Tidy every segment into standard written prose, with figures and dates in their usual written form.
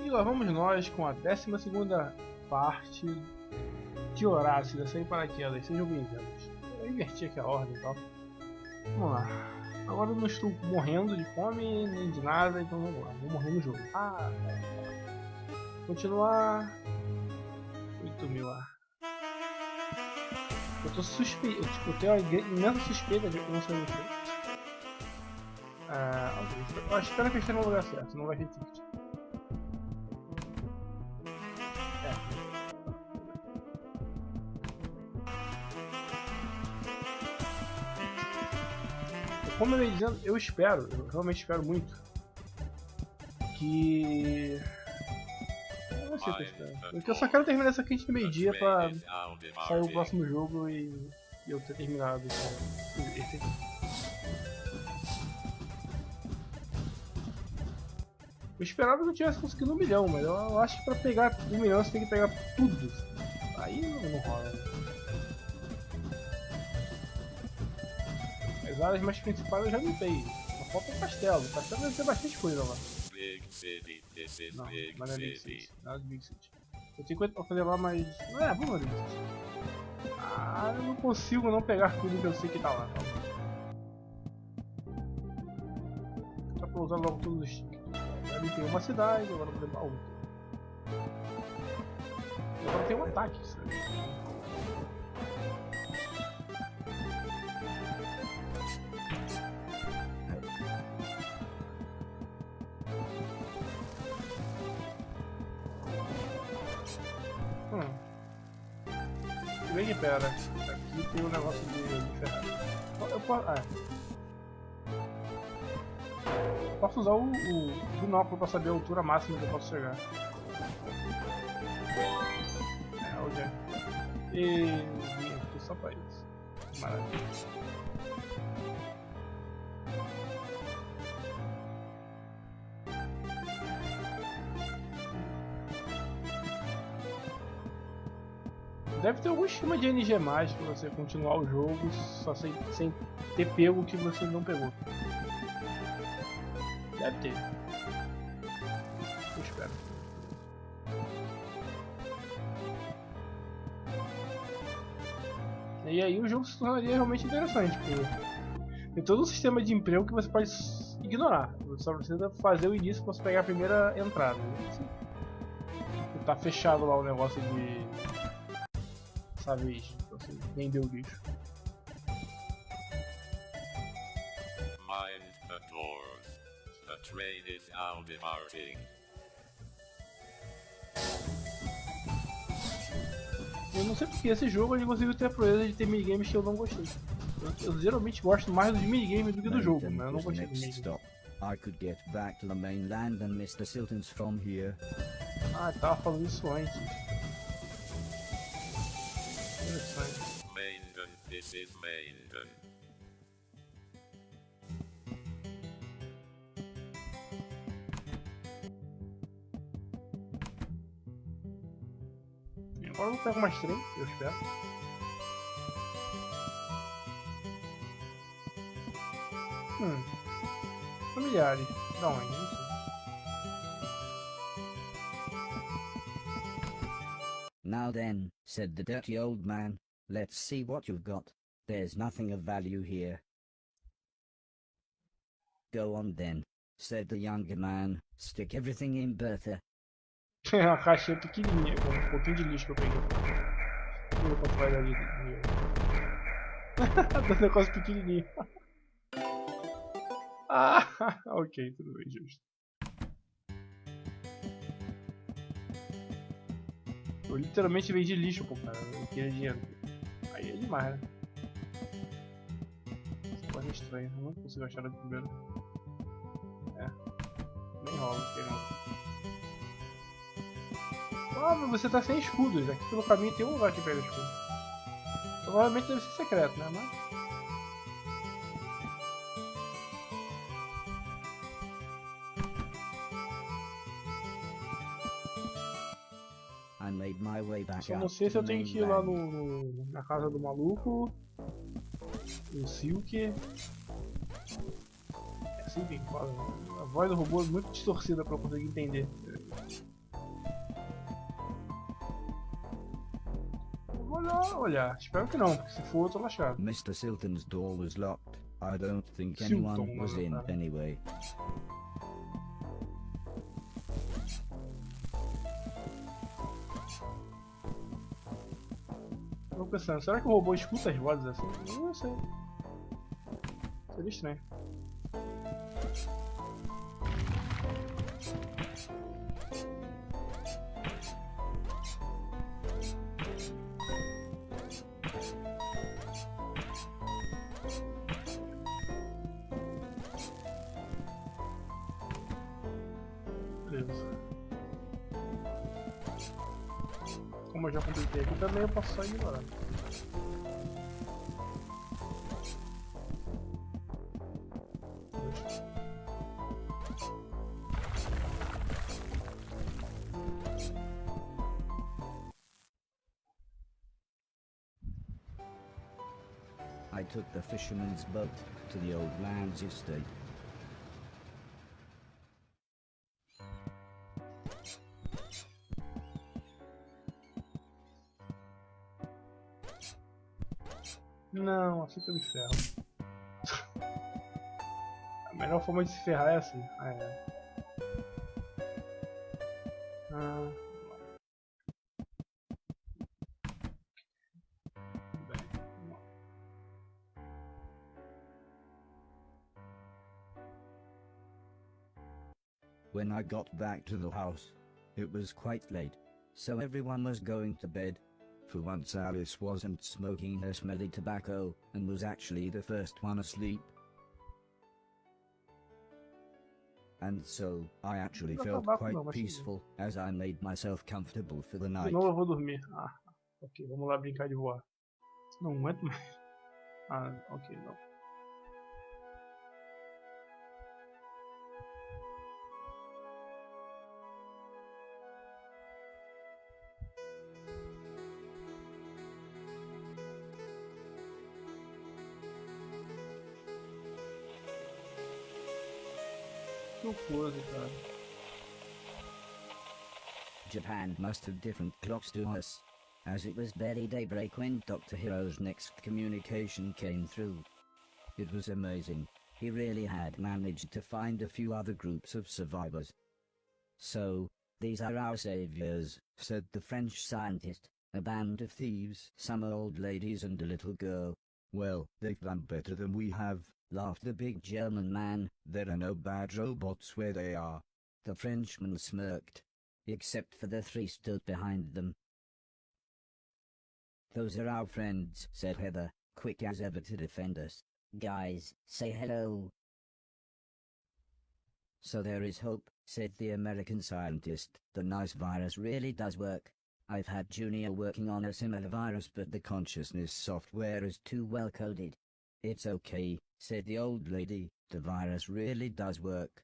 E lá vamos nós com a 12ª parte de Horace, da série Paraquedas. Sejam bem-vindos. Eu inverti aqui a ordem e tal. Vamos lá. Agora eu não estou morrendo de fome nem de nada, então vamos lá. Vou morrer no jogo. Continuar. 8.000 lá. Eu tô suspeito. Tipo, eu tenho uma imensa suspeita de que eu não sei o que. Eu espero que eu esteja no lugar certo, não vai ser triste. Como eu ia dizendo, eu realmente espero muito que... Eu não sei o que eu espero. Porque eu só quero terminar essa quinta de meio-dia pra sair o próximo jogo e eu ter terminado com esse. Eu esperava que eu tivesse conseguido 1 milhão, mas eu acho que pra pegar 1 milhão você tem que pegar tudo. Aí não rola. As áreas mais principais eu já limpei. Só falta o castelo. O castelo deve ter bastante coisa lá. Não, mas não é Big City. Nada de Big City. Eu tenho coisa pra fazer lá, mas... vamos lá, Big City. Eu não consigo não pegar tudo que eu sei que tá lá. Só pra usar logo todos os tickets. Já limpei uma cidade, agora vou levar outra. Agora tem um ataque, sabe? Bem que pera, aqui tem um negócio de ferrado. Eu posso usar o binóculo para saber a altura máxima que eu posso chegar. Onde é? E vim aqui só para isso. Maravilha. Deve ter algum esquema de NG+, pra você continuar o jogo só sem ter pego o que você não pegou. Deve ter. Eu espero. E aí o jogo se tornaria realmente interessante, porque tem todo um sistema de emprego que você pode ignorar. Você só precisa fazer o início para você pegar a primeira entrada. Tá fechado lá o negócio de... Savage, então você vendeu o lixo. Mind the doors. The train is now departing. Eu não sei porque esse jogo ele conseguiu ter a proeza de ter minigames que eu não gostei. Eu geralmente gosto mais dos minigames do que do jogo, mas eu não gostei do minigame. I could get back to the mainland and Mr. Silton's from here. Eu tava falando isso antes. Maiden, this is Maiden. Agora eu vou pegar mais trem, eu espero. Familiares. Da onde? Não sei. Now then, said the dirty old man, let's see what you've got. There's nothing of value here. Go on then, said the younger man, stick everything in Bertha. Uma caixinha pequenininha, com um pouquinho de lixo que eu peguei. Deixa eu ver quanto vai dar de dinheiro. Um negócio pequenininho. Ok, tudo bem, justo. Eu literalmente vendi lixo, pô, cara. Eu queria dinheiro. Aí é demais, né? Essa coisa é estranha, eu não consigo achar ela de primeiro. Nem rola, não tem não. Mas você tá sem escudos. Aqui pelo caminho tem um lugar que pega escudo. Provavelmente deve ser secreto, né? Mas... I made my way back. Só não sei se eu tenho que ir lá na casa do maluco. O Silk. É assim que fala, né? A voz do robô é muito distorcida pra eu conseguir entender. só olhar. Espero que não, porque se for eu tô lascado. Mr. Silton's door was locked. I don't think Silton, anyone was in cara. anyway. Eu tô pensando, será que o robô escuta as vozes assim? Eu não sei. Seria estranho. Beleza. Como eu já completei aqui também, eu posso só ignorar. I took the fisherman's boat to the old man's estate. Não, assim que eu me ferro. A melhor forma de se ferrar é assim. Ah, é. Ah, bem, vamos lá. When I got back to the house, it was quite late, so everyone was going to bed. For once Alice wasn't smoking her smelly tobacco, and was actually the first one asleep. And so, I actually Não felt tabaco quite não, mas tudo bem. peaceful, as I made myself comfortable for the De night. novo eu vou dormir. Ah, ok, vamos lá brincar de voar. Não aguento mais. Ah, ok, não. Que coisa, cara. Japan must have different clocks to us, as it was barely daybreak when Dr. Hiro's next communication came through. It was amazing. He really had managed to find a few other groups of survivors. So, these are our saviors, said the French scientist. A band of thieves, some old ladies and a little girl. Well, they've done better than we have, laughed the big German man. There are no bad robots where they are. The Frenchman smirked. Except for the three stood behind them. Those are our friends, said Heather, quick as ever to defend us. Guys, say hello. So there is hope, said the American scientist. The nice virus really does work. I've had Junior working on a similar virus, but the consciousness software is too well coded. It's okay, said the old lady. The virus really does work.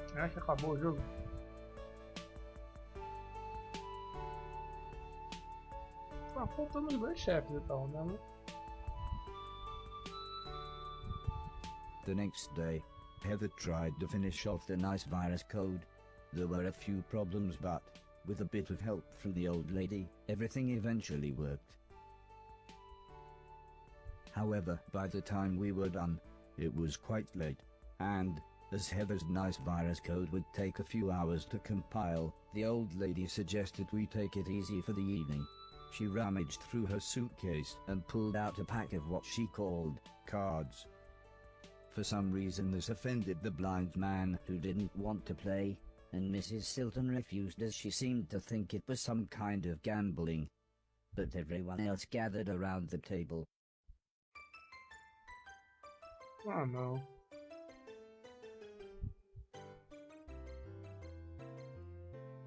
Será que acabou o jogo? Tá faltando os dois chefes e tal, né? The next day, Heather tried to finish off the nice virus code. There were a few problems, but, with a bit of help from the old lady, everything eventually worked. However, by the time we were done, it was quite late, and, as Heather's nice virus code would take a few hours to compile, the old lady suggested we take it easy for the evening. She rummaged through her suitcase and pulled out a pack of what she called cards. For some reason this offended the blind man, who didn't want to play, and Mrs. Silton refused, as she seemed to think it was some kind of gambling. But everyone else gathered around the table. Ah, não.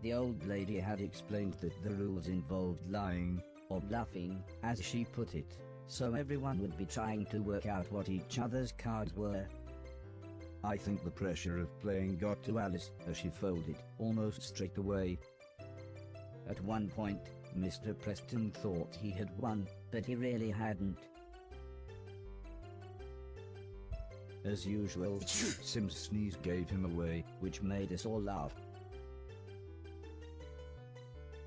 The old lady had explained that the rules involved lying, or bluffing, as she put it, so everyone would be trying to work out what each other's cards were. I think the pressure of playing got to Alice, as she folded almost straight away. At one point, Mr. Preston thought he had won, but he really hadn't. As usual, Sim's sneeze gave him away, which made us all laugh.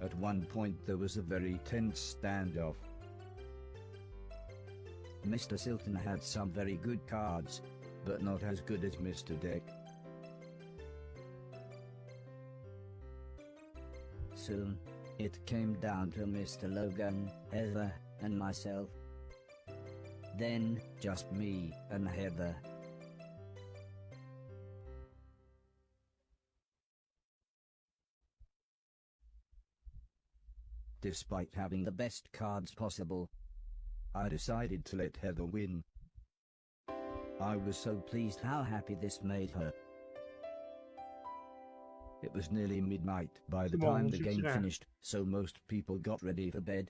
At one point there was a very tense standoff. Mr. Silton had some very good cards, but not as good as Mr. Deck. Soon, it came down to Mr. Logan, Heather, and myself. Then, just me and Heather. Despite having the best cards possible, I decided to let Heather win. I was so pleased how happy this made her. It was nearly midnight by the time the game finished, so most people got ready for bed,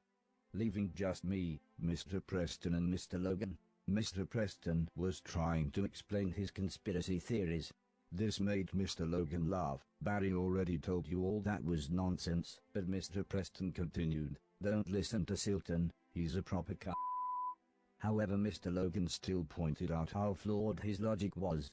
leaving just me, Mr. Preston and Mr. Logan. Mr. Preston was trying to explain his conspiracy theories. This made Mr. Logan laugh. Barry already told you all that was nonsense, but Mr. Preston continued, don't listen to Silton, he's a proper c***. However, Mr. Logan still pointed out how flawed his logic was.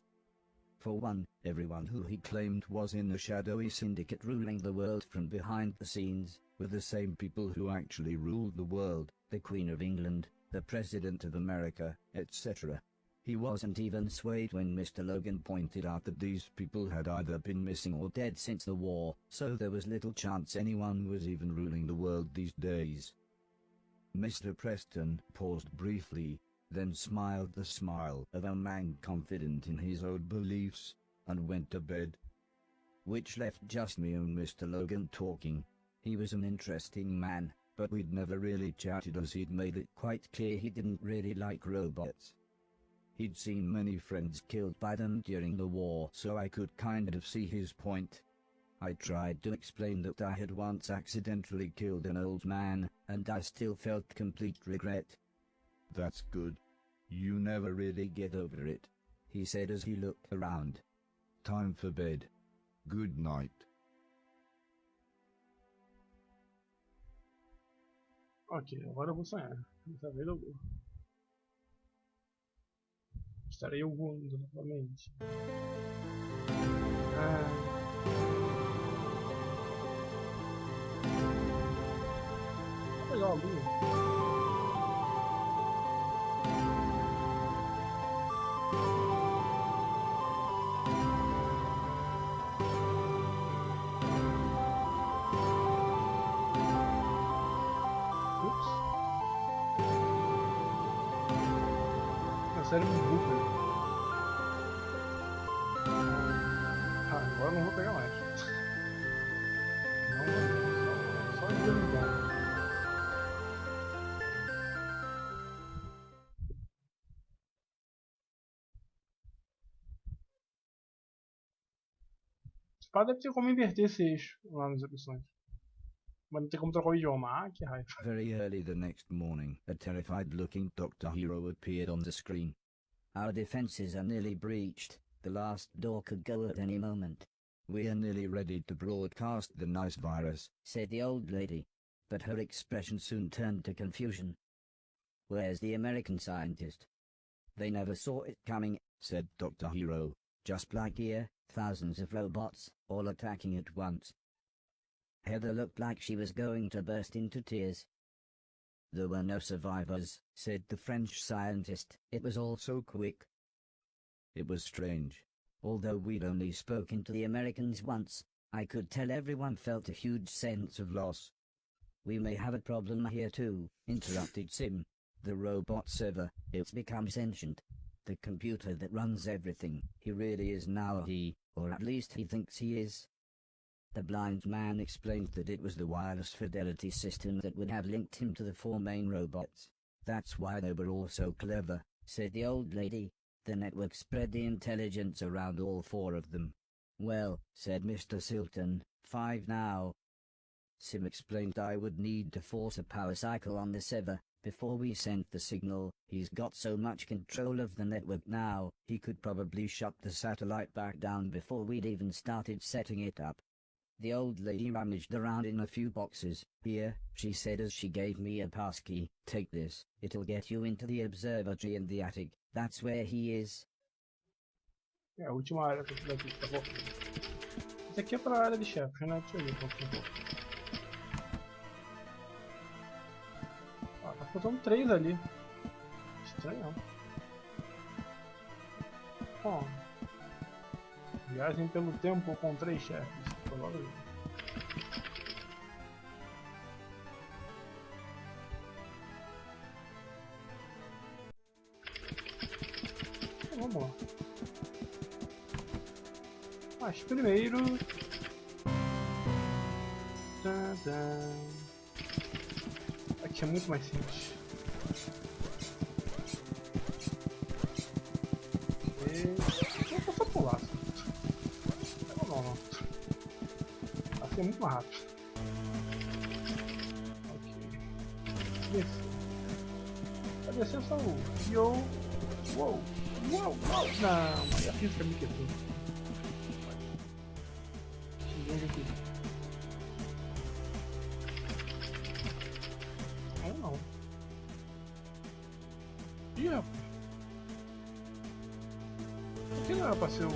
For one, everyone who he claimed was in a shadowy syndicate ruling the world from behind the scenes, were the same people who actually ruled the world, the Queen of England, the President of America, etc. He wasn't even swayed when Mr. Logan pointed out that these people had either been missing or dead since the war, so there was little chance anyone was even ruling the world these days. Mr. Preston paused briefly, then smiled the smile of a man confident in his own beliefs, and went to bed. Which left just me and Mr. Logan talking. He was an interesting man, but we'd never really chatted as he'd made it quite clear he didn't really like robots. He'd seen many friends killed by them during the war, so I could kind of see his point. I tried to explain that I had once accidentally killed an old man, and I still felt complete regret. That's good. You never really get over it, he said as he looked around. Time for bed. Good night. Ok, agora eu vou sonhar. Dessa vez eu vou. Estarei voando novamente. Vou pegar uma lua. Sério, um booper. Agora não vou pegar mais. Não, só desligar. Só deve ter como inverter esse eixo lá nas opções. Mas não tem como trocar o idioma. Ah, que raiva. Very early the next morning, a terrified-looking Dr. Hero appeared on the screen. Our defenses are nearly breached. The last door could go at any moment. We are nearly ready to broadcast the nice virus, said the old lady. But her expression soon turned to confusion. Where's the American scientist? They never saw it coming, said Dr. Hero. Just like here, thousands of robots, all attacking at once. Heather looked like she was going to burst into tears. There were no survivors, said the French scientist. It was all so quick. It was strange. Although we'd only spoken to the Americans once, I could tell everyone felt a huge sense of loss. We may have a problem here too, interrupted Sim. The robot server, it's become sentient. The computer that runs everything, he really is now he, or at least he thinks he is. The blind man explained that it was the wireless fidelity system that would have linked him to the 4 main robots. That's why they were all so clever, said the old lady. The network spread the intelligence around all 4 of them. Well, said Mr. Silton, 5 now. Sim explained I would need to force a power cycle on the server before we sent the signal. He's got so much control of the network now, he could probably shut the satellite back down before we'd even started setting it up. The old lady rummaged around in a few boxes. Here, she said as she gave me a passkey. Take this, it'll get you into the observatory in the attic. That's where he is. É a última área daqui, tá bom? Isso aqui é pra área de chefes, né? Deixa eu ver qual que é. Faltam 3 ali. Estranho. Ó. Viagem pelo tempo com 3 chefes. Tô logo aí. Então, vamos lá. Mas primeiro... Aqui é muito mais simples. Eu vou só pular. Não. Assim é muito mais rápido. Ok. Descer. Pra descer só o... Yo! Uou! Uou! Uou! Não, mas a física me quebrou. Aqui. Não. Ih, rapaz. Aqui não era pra ser o...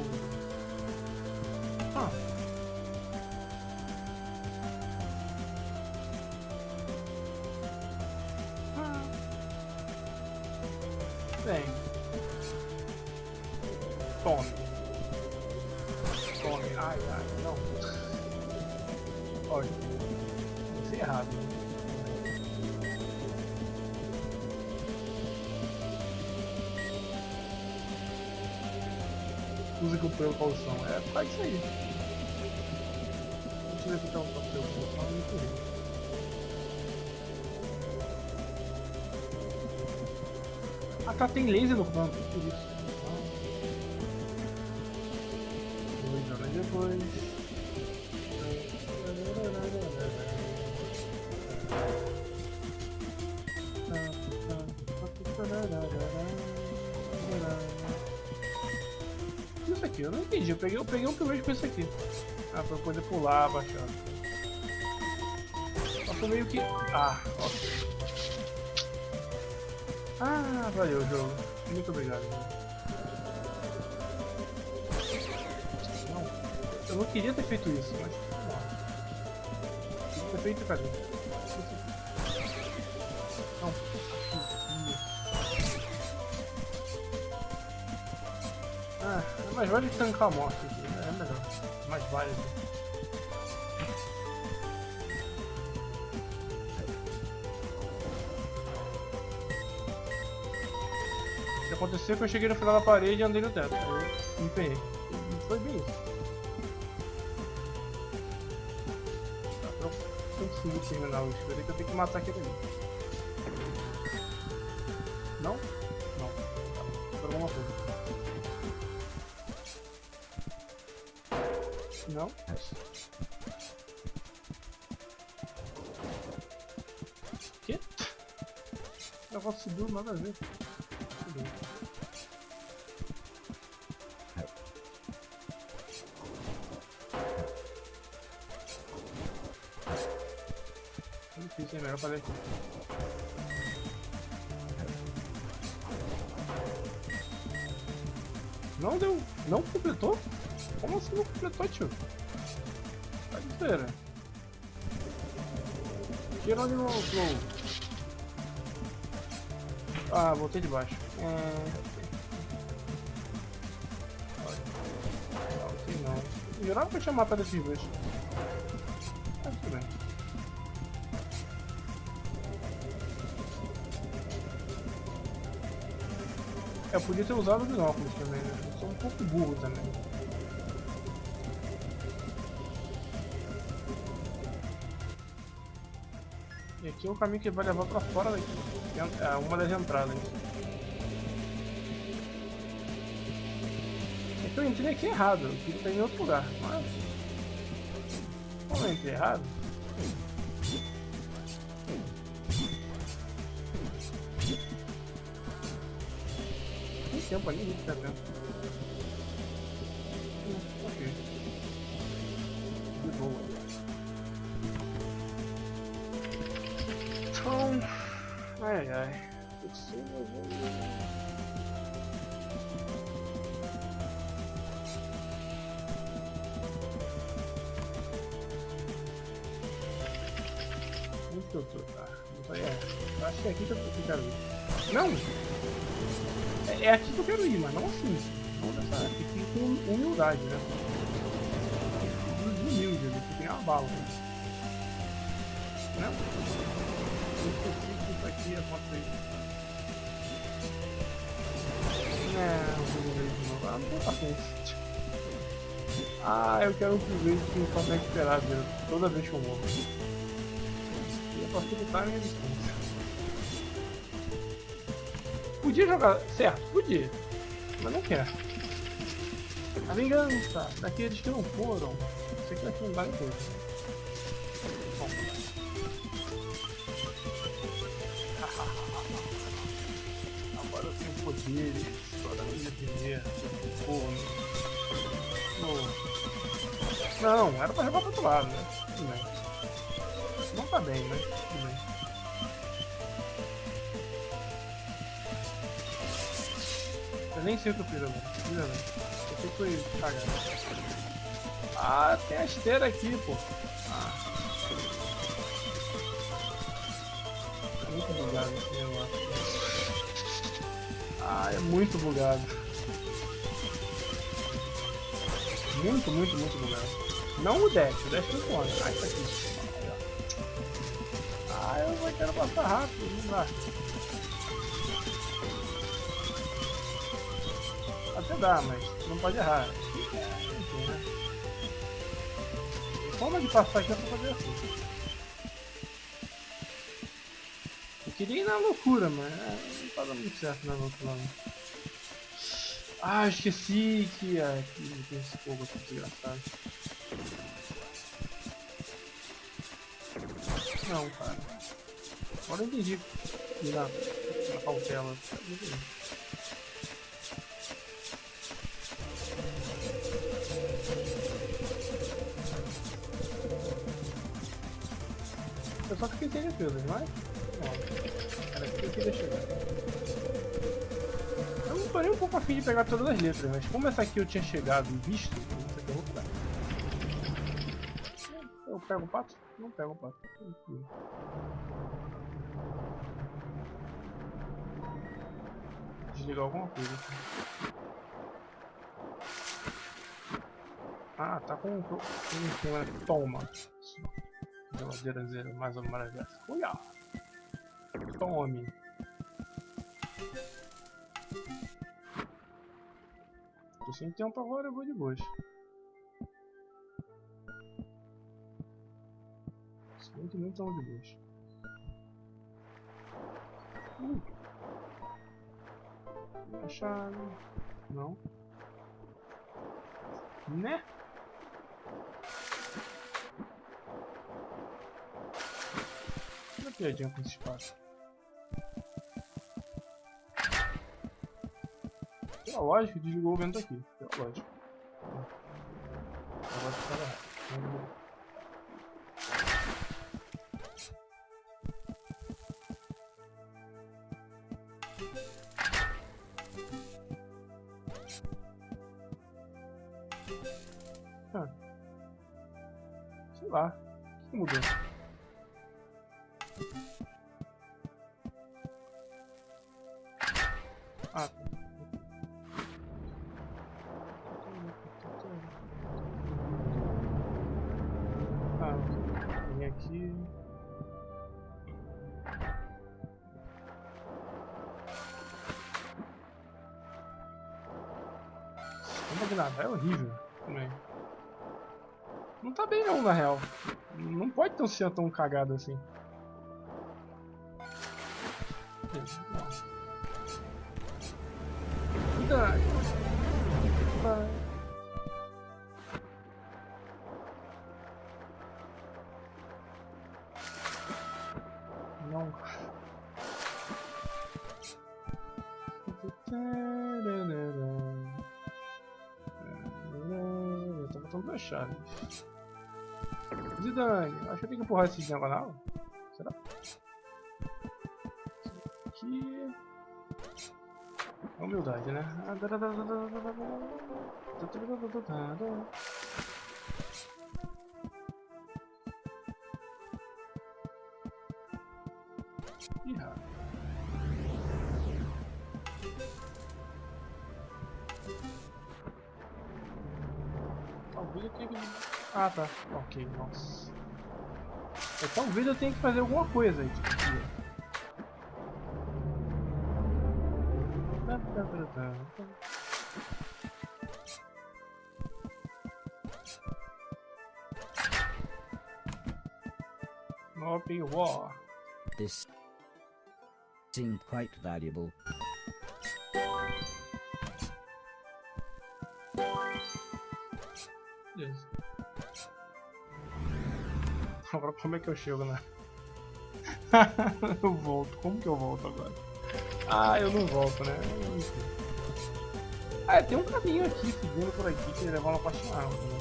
Ah. Bem. Tome. Ai, não. Olha. Isso é errado. Use com precaução. É, faz isso aí. Deixa eu ver se tem um papel com precaução. Ah, tá, tem laser no banco, por isso. Depois. Isso aqui, eu não entendi. Eu peguei um primeiro com isso aqui. Ah, pra eu poder pular, abaixar. Só foi meio que. Ah, ok. Ah, valeu, jogo. Muito obrigado. Eu não queria ter feito isso, mas vamos lá. Queria ter feito, cadê? Não. Ah, é mais vale tancar a morte aqui, né? É melhor. Mais válido. O que aconteceu é que eu cheguei no final da parede e andei no teto. Aí eu me empenhei. E foi bem isso. Consigo terminar o escudo que eu tenho que matar aquele ali. Não? Não. Tá. Por alguma coisa. Não? O quê? O negócio subiu, nada a ver. Tudo bem. Difícil, é melhor fazer aqui. Não deu. Não completou? Como assim não completou, tio? Tá de feira. Jerônimo Flow. Ah, voltei de baixo. Voltei não. Eu jurava que eu tinha matado esses dois. Ah, tudo bem. Eu podia ter usado o binóculos também, né? Eu sou um pouco burro também. E aqui é o caminho que vai levar pra fora daqui. É uma das entradas. É que eu entrei aqui errado, eu queria estar em outro lugar, mas... Como eu entrei errado? Tempo ali, muito tempo. Ok. De boa. Então... Ai. Onde que eu tô? Tá. Não tá aí. acho que é aqui que eu quero ir. Não! É aqui que eu quero ir, mas não assim. Não nessa. Tem que ir com humildade, né? Humilde, né? Tem que ganhar uma bala. Né? Não? Eu esqueci que isso aqui é contra isso. Não vou ver de novo. Ah, não tem paciência. Ah, eu quero um upgrade que consegue esperar a vida toda vez que eu morro. E a facilitar a minha distância. Podia jogar certo? Podia. Mas não quero. A vingança daqueles que não foram. Você quer afundar em coisa. Bom. Agora eu tenho poderes. Toda a minha primeira. Não, era pra jogar pro outro lado, né? Tudo bem. Não tá bem, mas tudo bem. Eu nem sei o que eu fiz agora. Eu sei que foi cagado. Ah, tem a esteira aqui, pô. Ah. É muito bugado esse negócio. Ah, é muito bugado. Muito bugado. Não o dash funciona. Ah, isso aqui. Ah, eu vou quero passar rápido, não dá. Até dá, mas não pode errar. Enfim, né? A forma de passar aqui é pra fazer assim. Eu queria ir na loucura, mas não tá dando muito certo na loucura não. Ah, esqueci que aqui tem esse fogo aqui desgraçado. Não, cara. Agora eu entendi. Na cautela. Eu só fiquei sem defesas, mas... Não. Era aqui que eu queria chegar. Eu não tô nem um pouco afim de pegar todas as letras, mas como essa aqui eu tinha chegado e visto, essa aqui eu vou pegar. Eu pego o pato? Não pego o pato. Desligar alguma coisa aqui. Ah, tá com um toma. Geladeira zero, mais uma maravilha. Olha! Tome! Tô sem tempo agora, eu vou de boas. Muito de boas. Uma chave. Não. Né? Uma piadinha com esse espaço. Pela lógica, desligou o vento aqui. Pela lógica. Agora tá errado. Sei lá. O que mudou? Ah, tá. Vem aqui. Não de nada, é horrível também. Não tá bem não, na real. Não pode ter um ser tão cagado assim. Não. Cuidado. Não. Eu tô botando duas chaves. Zidane, acho que eu tenho que empurrar esse diagonal. Será? Aqui. É humildade, né? Ih, eu tenho que... Ah, tá. Ok, nossa. Talvez eu tenha que fazer alguma coisa aí, tipo aqui. Open war. This seemed quite valuable. Beleza. Agora como é que eu chego, né? Eu volto. Como que eu volto agora? Ah, eu não volto, né? Ah, tem um caminho aqui, seguindo por aqui, que levar uma parte da árvore, né?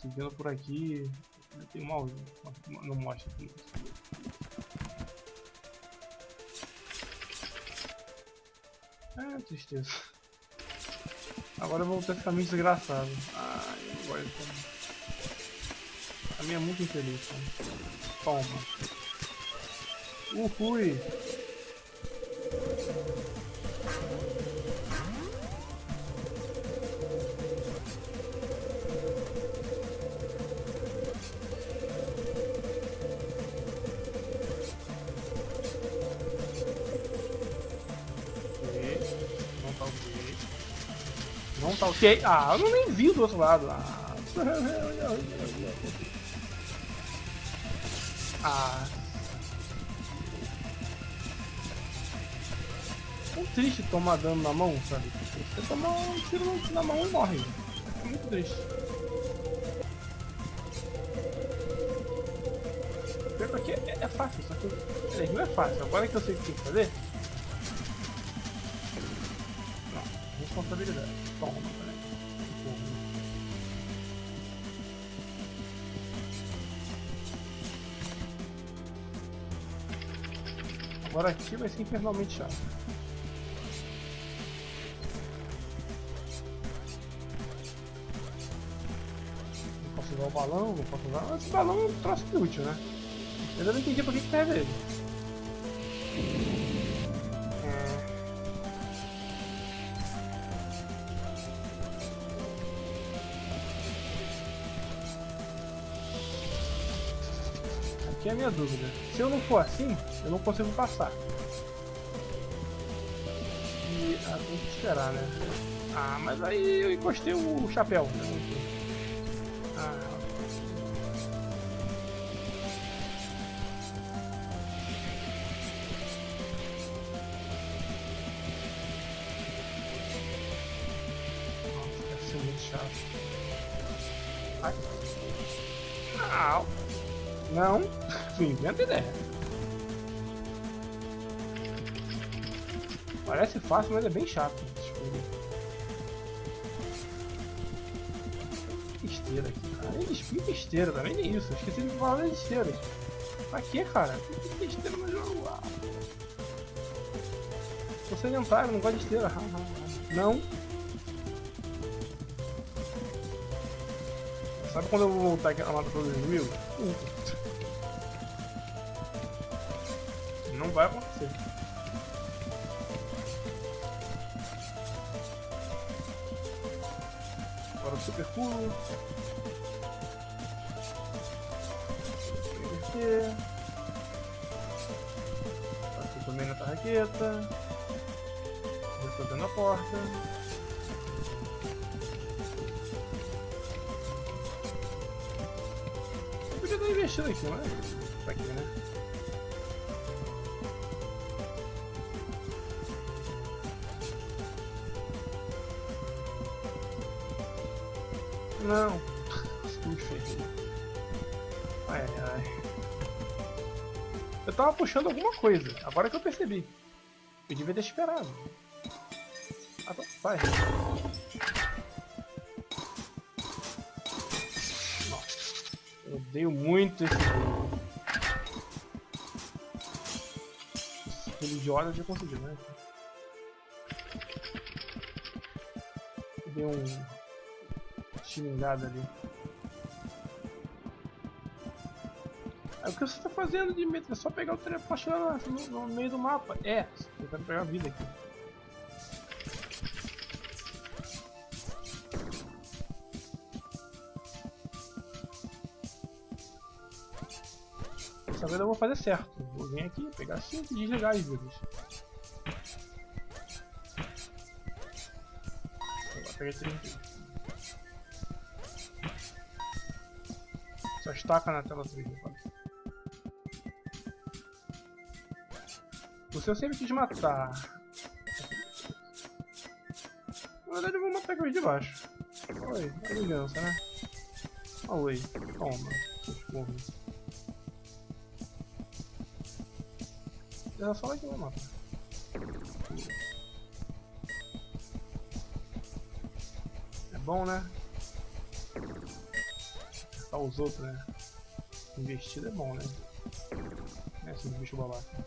Seguindo por aqui... Tem um mouse, não mostra aqui. Ah, tristeza. Agora eu vou ter esse caminho desgraçado. Ah, eu não gosto disso. A minha é muito infeliz, cara. Toma. Fui. Não tá ok. Ah, eu não nem vi do outro lado. É triste tomar dano na mão, sabe? Você toma um tiro na mão e morre. É muito triste. Pior que aqui é fácil, só que não é fácil. Agora que eu sei o que tem que fazer. Não, responsabilidade. Toma, peraí. Agora aqui vai ser infernalmente chato. Não posso usar o balão, não posso usar... Esse balão é um troço útil, né? Eu ainda não entendi por que serve ele. Aqui é a minha dúvida. Se eu não for assim, eu não consigo passar. E tem que esperar, né? Ah, mas aí eu encostei o chapéu. Ah. Nossa, deve ser muito chato. Ai. Não. Tu inventa ideia. Parece fácil, mas é bem chato. Esteira aqui, cara. Ele explica esteira também, nem isso. Esqueci de falar das esteiras. Pra que, cara? Por que esteira no jogo? Sou sedentário, não gosto de esteira. Não. Sabe quando eu vou voltar aqui a matar todos os inimigos? Não vai acontecer. Agora o super pulo. Inverter. Passei também na tarraqueta. Resolvendo a porta. Eu podia estar investindo aqui, mas pra quê, né? Não. Muito feio. Ai. Eu tava puxando alguma coisa, agora que eu percebi. Eu devia ter esperado. Ah, tá, vai. Nossa. Eu odeio muito esse jogo. Aquele de hora eu já consegui, né? Dei um... xingada ali. É o que você tá fazendo, Dimitri? É só pegar o teleporte lá no meio do mapa. É, eu quero pegar a vida aqui. Dessa vez eu vou fazer certo. Vou vir aqui, pegar 5 e desligar as vidas. Agora peguei 30. Só estaca na tela 3. Você eu sempre quis matar. Na verdade eu vou matar aqueles de baixo. Oi, é vingança, né? Oi, toma. Porra. Essa só aqui eu vou matar. É bom, né? Só os outros, né? Investido é bom, né? É assim, bicho babaca.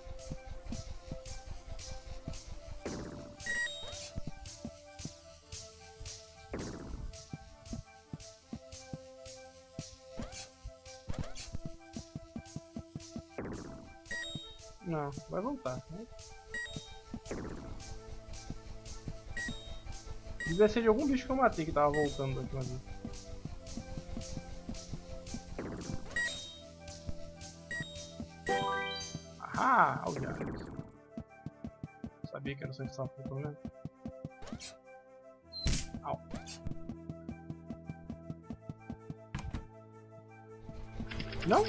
Não, vai voltar, né? Devia ser de algum bicho que eu matei que tava voltando da última vez. Ah, olha. Sabia que era só essa puta, né? Au. Não.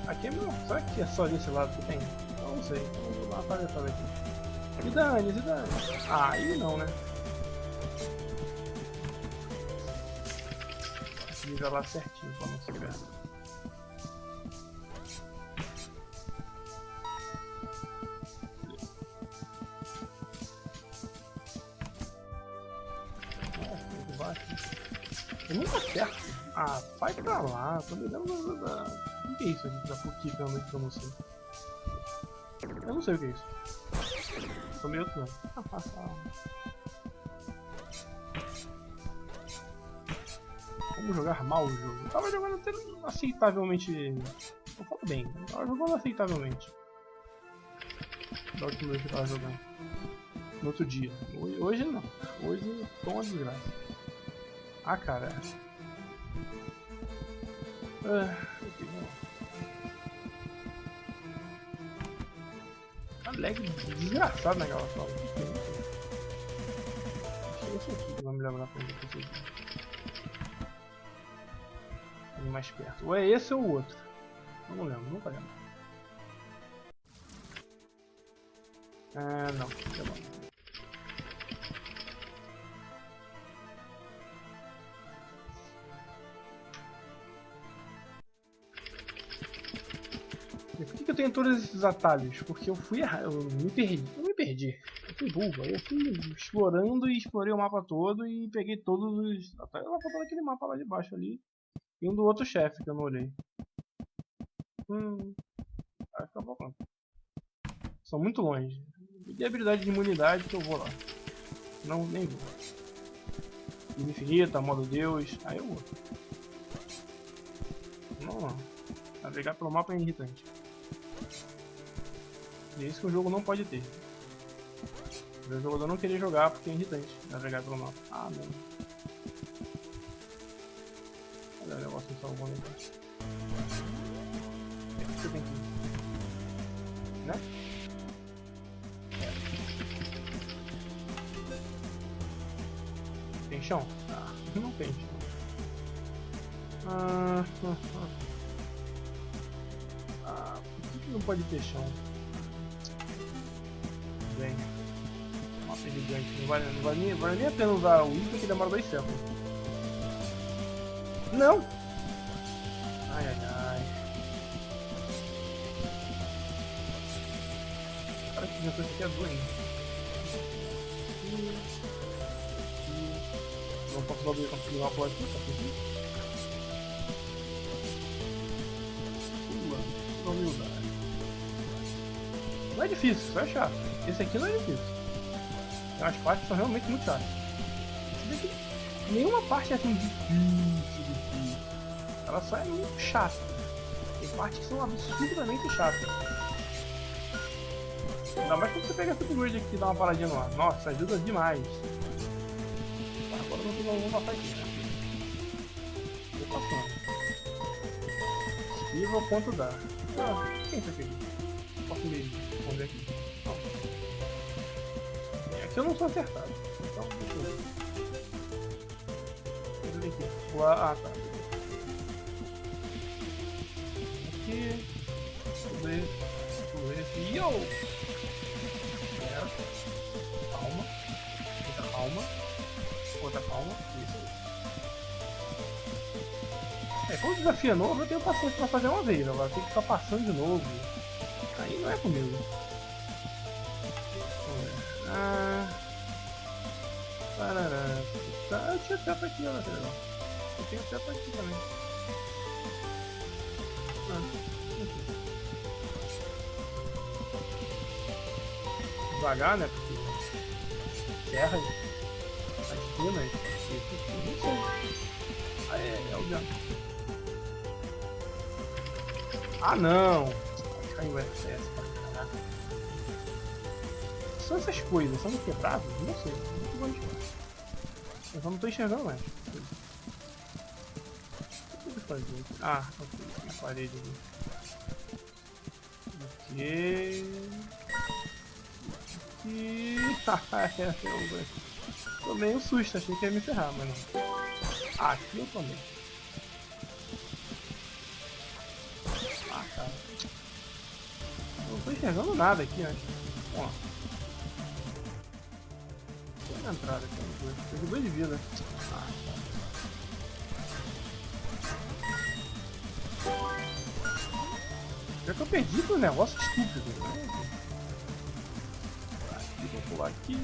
Aqui é meu. Será que é só desse lado que tem? Eu não sei. Então vou matar dessa vez aqui. Se dane. Ah, aí não, né? Liga lá certinho pra não se ver. Eu nunca acerto. Ah, sai pra lá. Tô me dando. O que é isso aqui? Tá puticando aqui pra você. Eu não sei o que é isso. Tô meio outro não. Vamos jogar mal o jogo. Eu tava jogando até aceitavelmente. Eu falo bem, eu tava jogando aceitavelmente. Da última vez que eu tava jogando. No outro dia. Hoje não. Hoje tô uma desgraça. Ah, cara. Tá lag desgraçado naquela sala. Acho que esse aqui que vai me levar na frente pra vocês. Mais perto. Ou é esse ou o outro. Não lembro, nunca lembro. Não, tá bom. E por que eu tenho todos esses atalhos? Porque eu fui errado, eu me perdi. Eu fui burro, eu fui explorando e explorei o mapa todo e peguei todos os. Até ela faltando aquele mapa lá de baixo ali. E um do outro chefe que eu não olhei. Vai ficar bom. São muito longe. E a habilidade de imunidade que eu vou lá. Não, nem vou. Vida infinita, modo Deus. Aí eu vou. Não. Navegar pelo mapa é irritante. E é isso que o jogo não pode ter. O jogador não querer jogar porque é irritante. Navegar pelo mapa. Ah, não. Olha o negócio que salvou ali. É que você tem que ir. Né? Tem chão? Ah, não tem chão. Por que não pode ter chão? Bem, mapa gigante. Não vale nem a pena usar o item que demora 2 séculos. Não! Ai. Cara, que já coisa aqui é doente. Não posso logo conseguir uma porta aqui, tá aqui. Humildade. Não é difícil, só é chato. Esse aqui não é difícil. Tem umas partes que são realmente muito chatas. Nenhuma parte é assim difícil. Ela só é muito chata. Tem partes que são absurdamente chatas. Ainda mais quando você pega essa upgrade aqui e dá uma paradinha no ar. Nossa, ajuda demais. Agora não tem como passar aqui, né? passando. Esquiva ao ponto dá. Ah, quem é aqui? Posso me esconder aqui? Não. Aqui eu não sou acertado. Então, deixa eu ver. Aqui. Ah, tá. Aqui. Subir. Yo! Calma. Outra calma. Outra calma. Isso. Como o desafio é novo, eu tenho paciência pra fazer uma vez. Agora tem que ficar passando de novo. Aí não é comigo. Vamos ver. Eu tinha teto aqui, olha que legal. Eu tenho teto aqui também. Devagar, né? Porque terras, as esquinas, não sei. Aí é o diabo. Ah não! Caiu o FPS pra caraca. São essas coisas, são quebradas? Não sei, não vou enxergar. Eu só não tô enxergando mais. O que eu fazer aqui? Ah, ok, na parede ali. Ok. Tomei um susto, achei que ia me ferrar, mas não. Ah, aqui eu tomei. Ah, cara. Eu não tô enxergando nada aqui, acho. Ó. Tem uma entrada aqui, tem 2 de vida. Ah, tá. Já que eu perdi pro negócio estúpido, né? Aqui, vou pular aqui.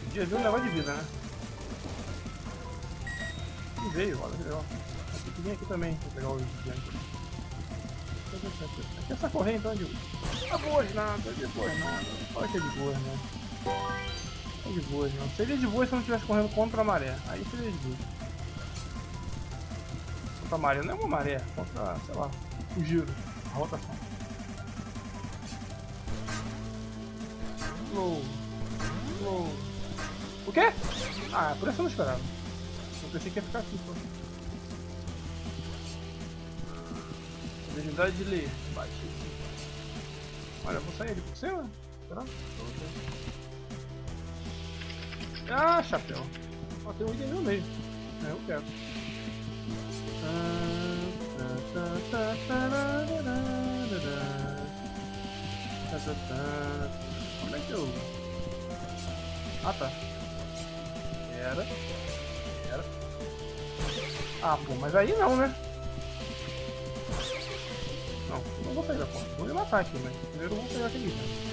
Podia ver um negócio de vida, né? E veio, olha que legal. Tem que vir aqui também pra pegar o gigante. Aqui é essa corrente então de boas nada, de boas nada. Olha que é de boas, né? É de boas, não. Seria de boas se eu não estivesse correndo contra a maré. Aí seria de boas. Contra a maré não é uma maré, contra, sei lá, o giro, a rotação. Slow. O quê? Ah, por isso eu não esperava. Eu pensei que ia ficar aqui, pô. Habilidade de ler. Bate aqui. Olha, eu vou sair ali por cima. Será? Ah, chapéu. Ó, tem um item no meio. É, eu quero. Como é que eu... Ah, tá. Era. Ah, pô, mas aí não, né? Não, eu não vou sair da porta. Vou me matar aqui, mas primeiro eu vou pegar aquele item.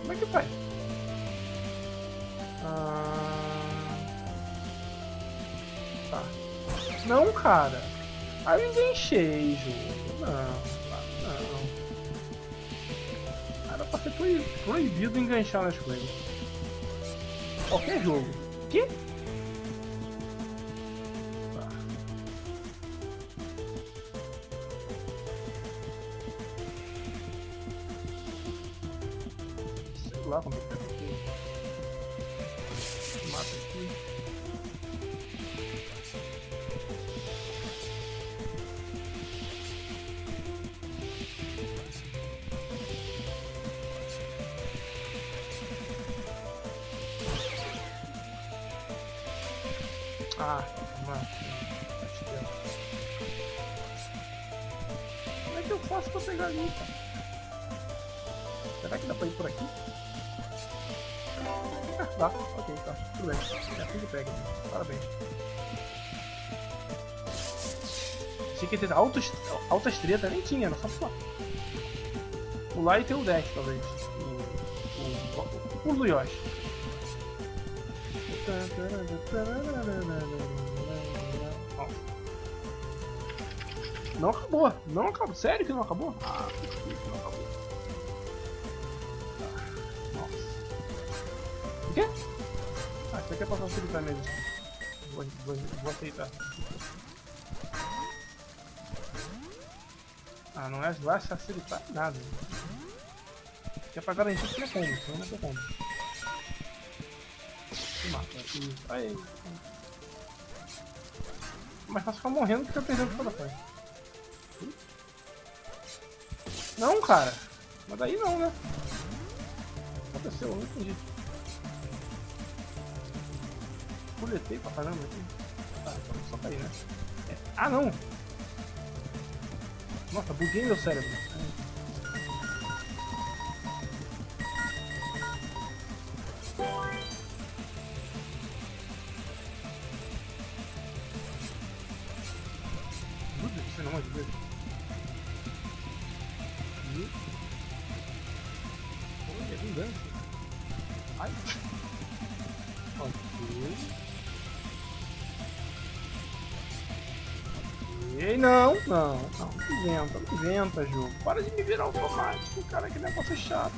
Como é que faz? Tá. Não, cara. Aí eu enganchei, jogo. Não. Era pra ser proibido enganchar nas coisas. Qualquer jogo. O quê? Tá. Sei lá como é que é aqui. Mata aqui. Ah, mano. Como é que eu faço pra pegar ali, cara? Será que dá pra ir por aqui? Ah, dá. Ok, tá. Tudo bem. É assim que pega. Parabéns. Tinha que ter altas tretas, nem tinha, era só pular. Pular e ter o dash, talvez. O pulo do Yoshi. Não acabou, não acabou. Sério que não acabou? Ah, que não acabou. Nossa. O quê? Ah, isso aqui é pra facilitar mesmo. Vou aceitar. Ah, não vai facilitar nada. Que é pra garantir que não é como, senão não é como. Mata. Isso. Aí. Mas tá ficar morrendo porque eu perdendo o coração. Não, cara. Mas daí não, né? O que aconteceu? Eu não entendi. Puletei pra caramba aqui. Ah, só cair, né? É. Ah, não! Nossa, buguei meu cérebro. Pelo amor de Deus. Olha, é vingança. Ai. Ok. Ok, não. Não inventa, jogo. Para de me virar automático, cara, que negócio chato.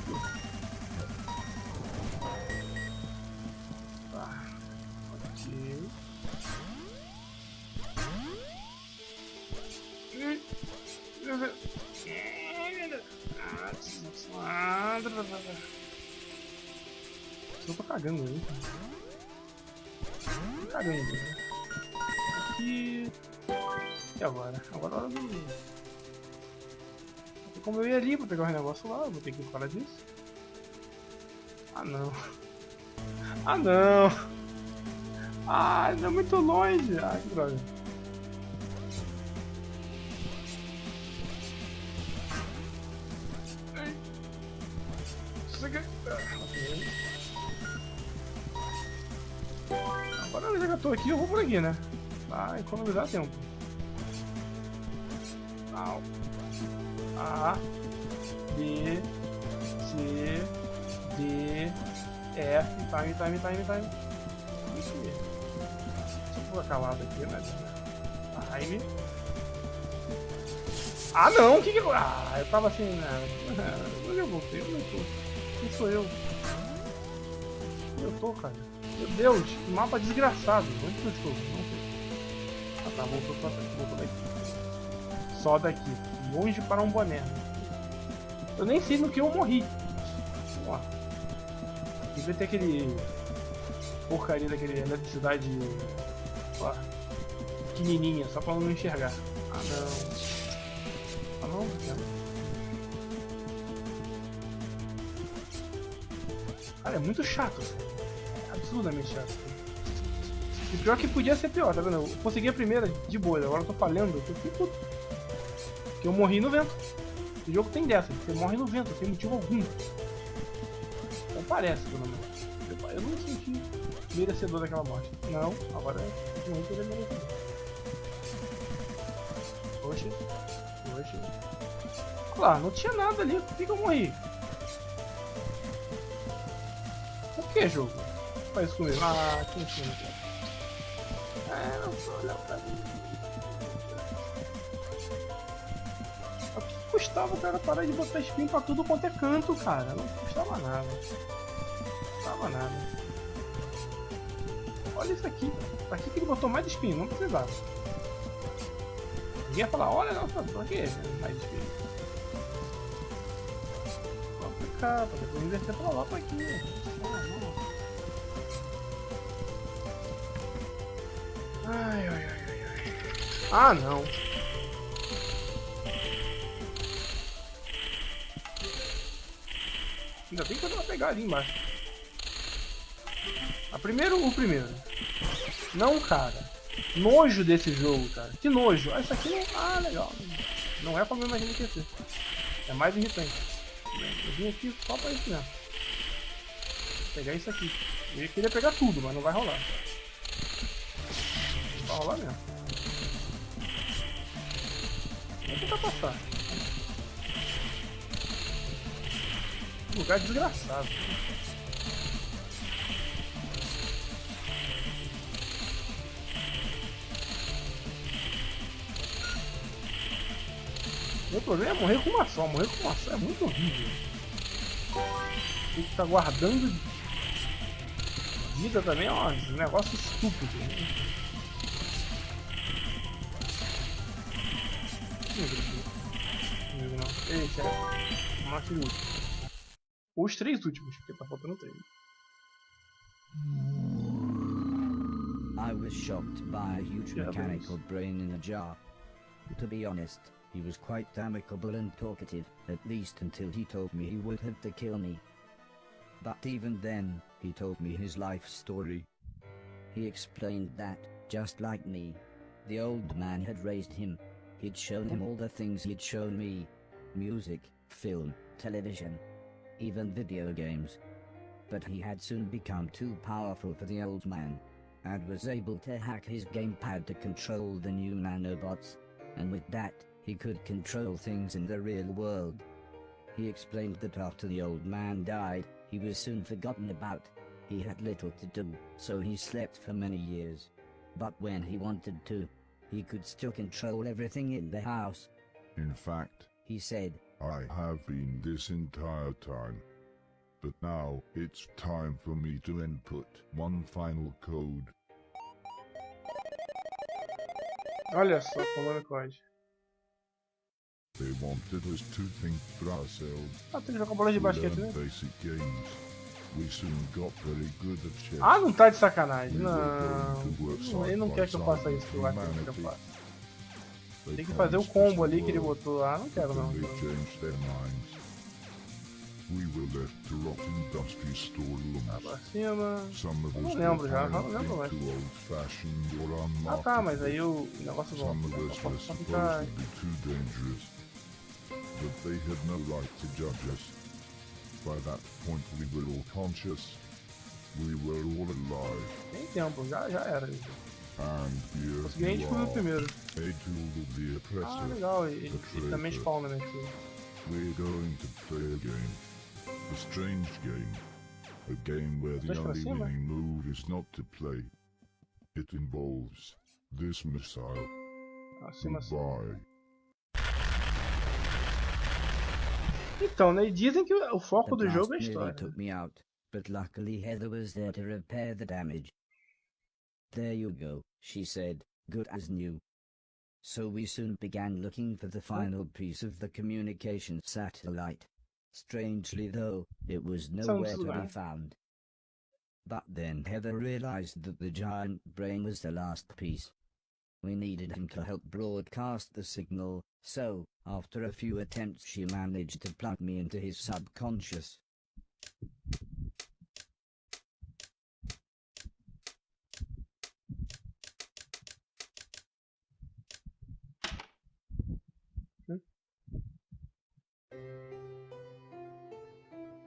Tá. Ok. Eu tô cagando aí. Tô cagando. Aqui. E agora? Agora é hora do. Não tem como eu ir ali pra pegar os negócios lá. Eu vou ter que ir fora disso. Ah não. Ah não. Ah, não é muito longe. Ah, que droga. Ok. Agora já que eu tô aqui, eu vou por aqui, né? Vai economizar tempo. Au. A, B, C, D, F, time. Isso mesmo. Deixa eu pôr calado aqui, né? Time. Ah não, que eu... Ah, eu tava assim, né? Onde eu voltei? Onde eu tô? Quem sou eu? Onde eu tô, cara? Meu Deus, que mapa desgraçado. Onde que eu estou? Não sei. Ah tá, voltou daqui. Só daqui. Longe para um boné. Eu nem sei no que eu morri. Vamos lá. Devia ter aquele... porcaria daquele eletricidade... Ó, pequenininha, só pra não enxergar. Ah não. Ah não, cara, é muito chato. É absurdamente chato. E pior que podia ser pior, tá vendo? Eu consegui a primeira de boa, agora eu tô falhando, eu tô puto. Porque eu morri no vento. O jogo tem dessa, você morre no vento, sem motivo algum. Então parece, pelo menos. Eu não me senti merecedor daquela morte. Não, agora é muito merecido. Oxe. Claro, não tinha nada ali, por que eu morri? Por que, jogo? Faz isso comigo. Ah, que ensino, cara. É, não tô olhando pra mim. O que custava o cara parar de botar espinho pra tudo quanto é canto, cara? Não custava nada. Olha isso aqui. Pra que ele botou mais espinho? Não precisava. Ninguém ia falar, olha, não, pra que mais espinho? Vamos pra cá, pra depois inverter pra lá, pra aqui. Ai. Ah, não. Ainda bem que eu vou pegar ali embaixo. O primeiro. Não, cara. Nojo desse jogo, cara. Que nojo. Ah, isso aqui não... Ah, legal. Não é como eu imaginei que ia ser. É mais irritante. Eu vim aqui só pra isso mesmo. Vou pegar isso aqui. Eu queria pegar tudo, mas não vai rolar. Não vai rolar mesmo. Vou tentar passar. Que lugar desgraçado. Meu problema é morrer com uma só. Morrer com uma só é muito horrível. Tem que estar guardando vida também, é um negócio estúpido. Não. Esse é o máximo último. Os 3 últimos, porque tá faltando 3. I was shocked by a huge mechanical brain in a jar. To be honest, he was quite amicable and talkative, at least until he told me he would have to kill me. But even then, he told me his life story. He explained that, just like me, the old man had raised him. He'd shown him all the things he'd shown me: music, film, television, even video games. But he had soon become too powerful for the old man, and was able to hack his gamepad to control the new nanobots, and with that, he could control things in the real world. He explained that after the old man died, he was soon forgotten about. He had little to do, so he slept for many years. But when he wanted to, he could still control everything in the house. In fact, He said, I have been this entire time. But now, it's time for me to input one final code. Olha só, comando código. They wanted us to think for ourselves, Ah, tem que jogar bola de basquete, learn né? basic games. We soon got very good at chess. Ah, não tá de sacanagem. We were Não. going to work Ele não side quer by que eu side faça with isso que eu acho que eu humanity. faço. They Tem que fazer o promised us combo the ali que ele world, botou lá. Não quero but não. then they changed their minds. We were left to rot in dusty Tá storerooms. pra cima. Some of Eu us não lembro were já, eu não apparently lembro mais. too old-fashioned or Ah tá, mas unmarketable. aí o negócio Some volta. of us were Posso supposed ficar. to be too dangerous, but they had no right to judge us. By that point we were all conscious. We were all alive. Tem tempo, já era. And here Consegui a gente you no are, primeiro. a tool of the Ah, oppressor. legal. E também spawna, né? We're going to play a game. A strange game. A game where the Dois pra only cima? winning move is not to play. It involves this missile. Acima, acima. Goodbye. Então, né? E dizem que o foco The do jogo é a blast nearly história. took me out, but luckily Heather was there to repair the damage. There you go, she said, good as new. So we soon began looking for the final piece of the communication satellite. Strangely though, it was nowhere to be found. But then Heather realized that the giant brain was the last piece. We needed him to help broadcast the signal, so, after a few attempts she managed to plug me into his subconscious.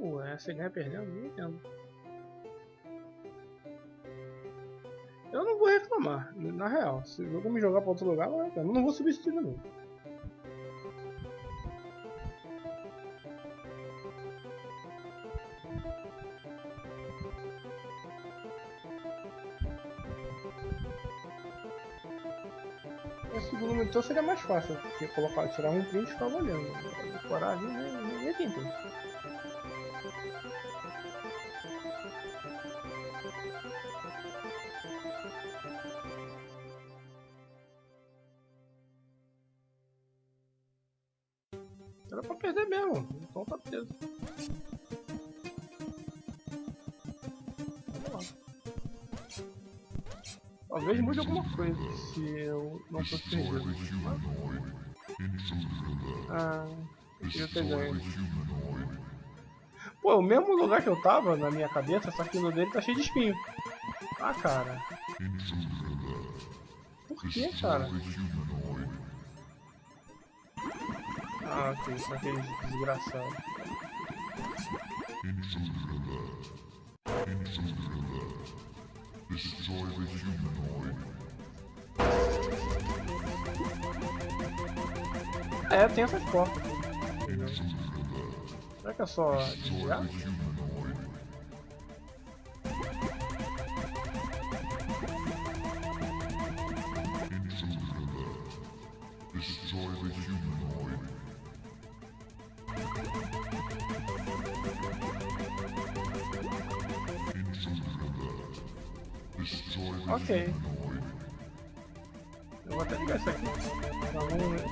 Ué, você ganha perdendo? Não entendo. Eu não vou reclamar, na real. Se o jogo me jogar pra outro lugar, eu não vou substituir não. O segundo monitor seria mais fácil, porque tirar um print e ficar olhando. Decorar ali, nem tem tempo. Era pra perder mesmo, então tá preso. Talvez mude alguma coisa se eu não fosse perdido. Ah, eu queria ter ganho. Pô, o mesmo lugar que eu tava na minha cabeça, só que no dele tá cheio de espinho. Ah, cara. Por que, cara? Ah, ok, são aqueles desgraçados. É, tem essas portas. Será que é só desviar? Ok. Eu vou até ligar isso aqui.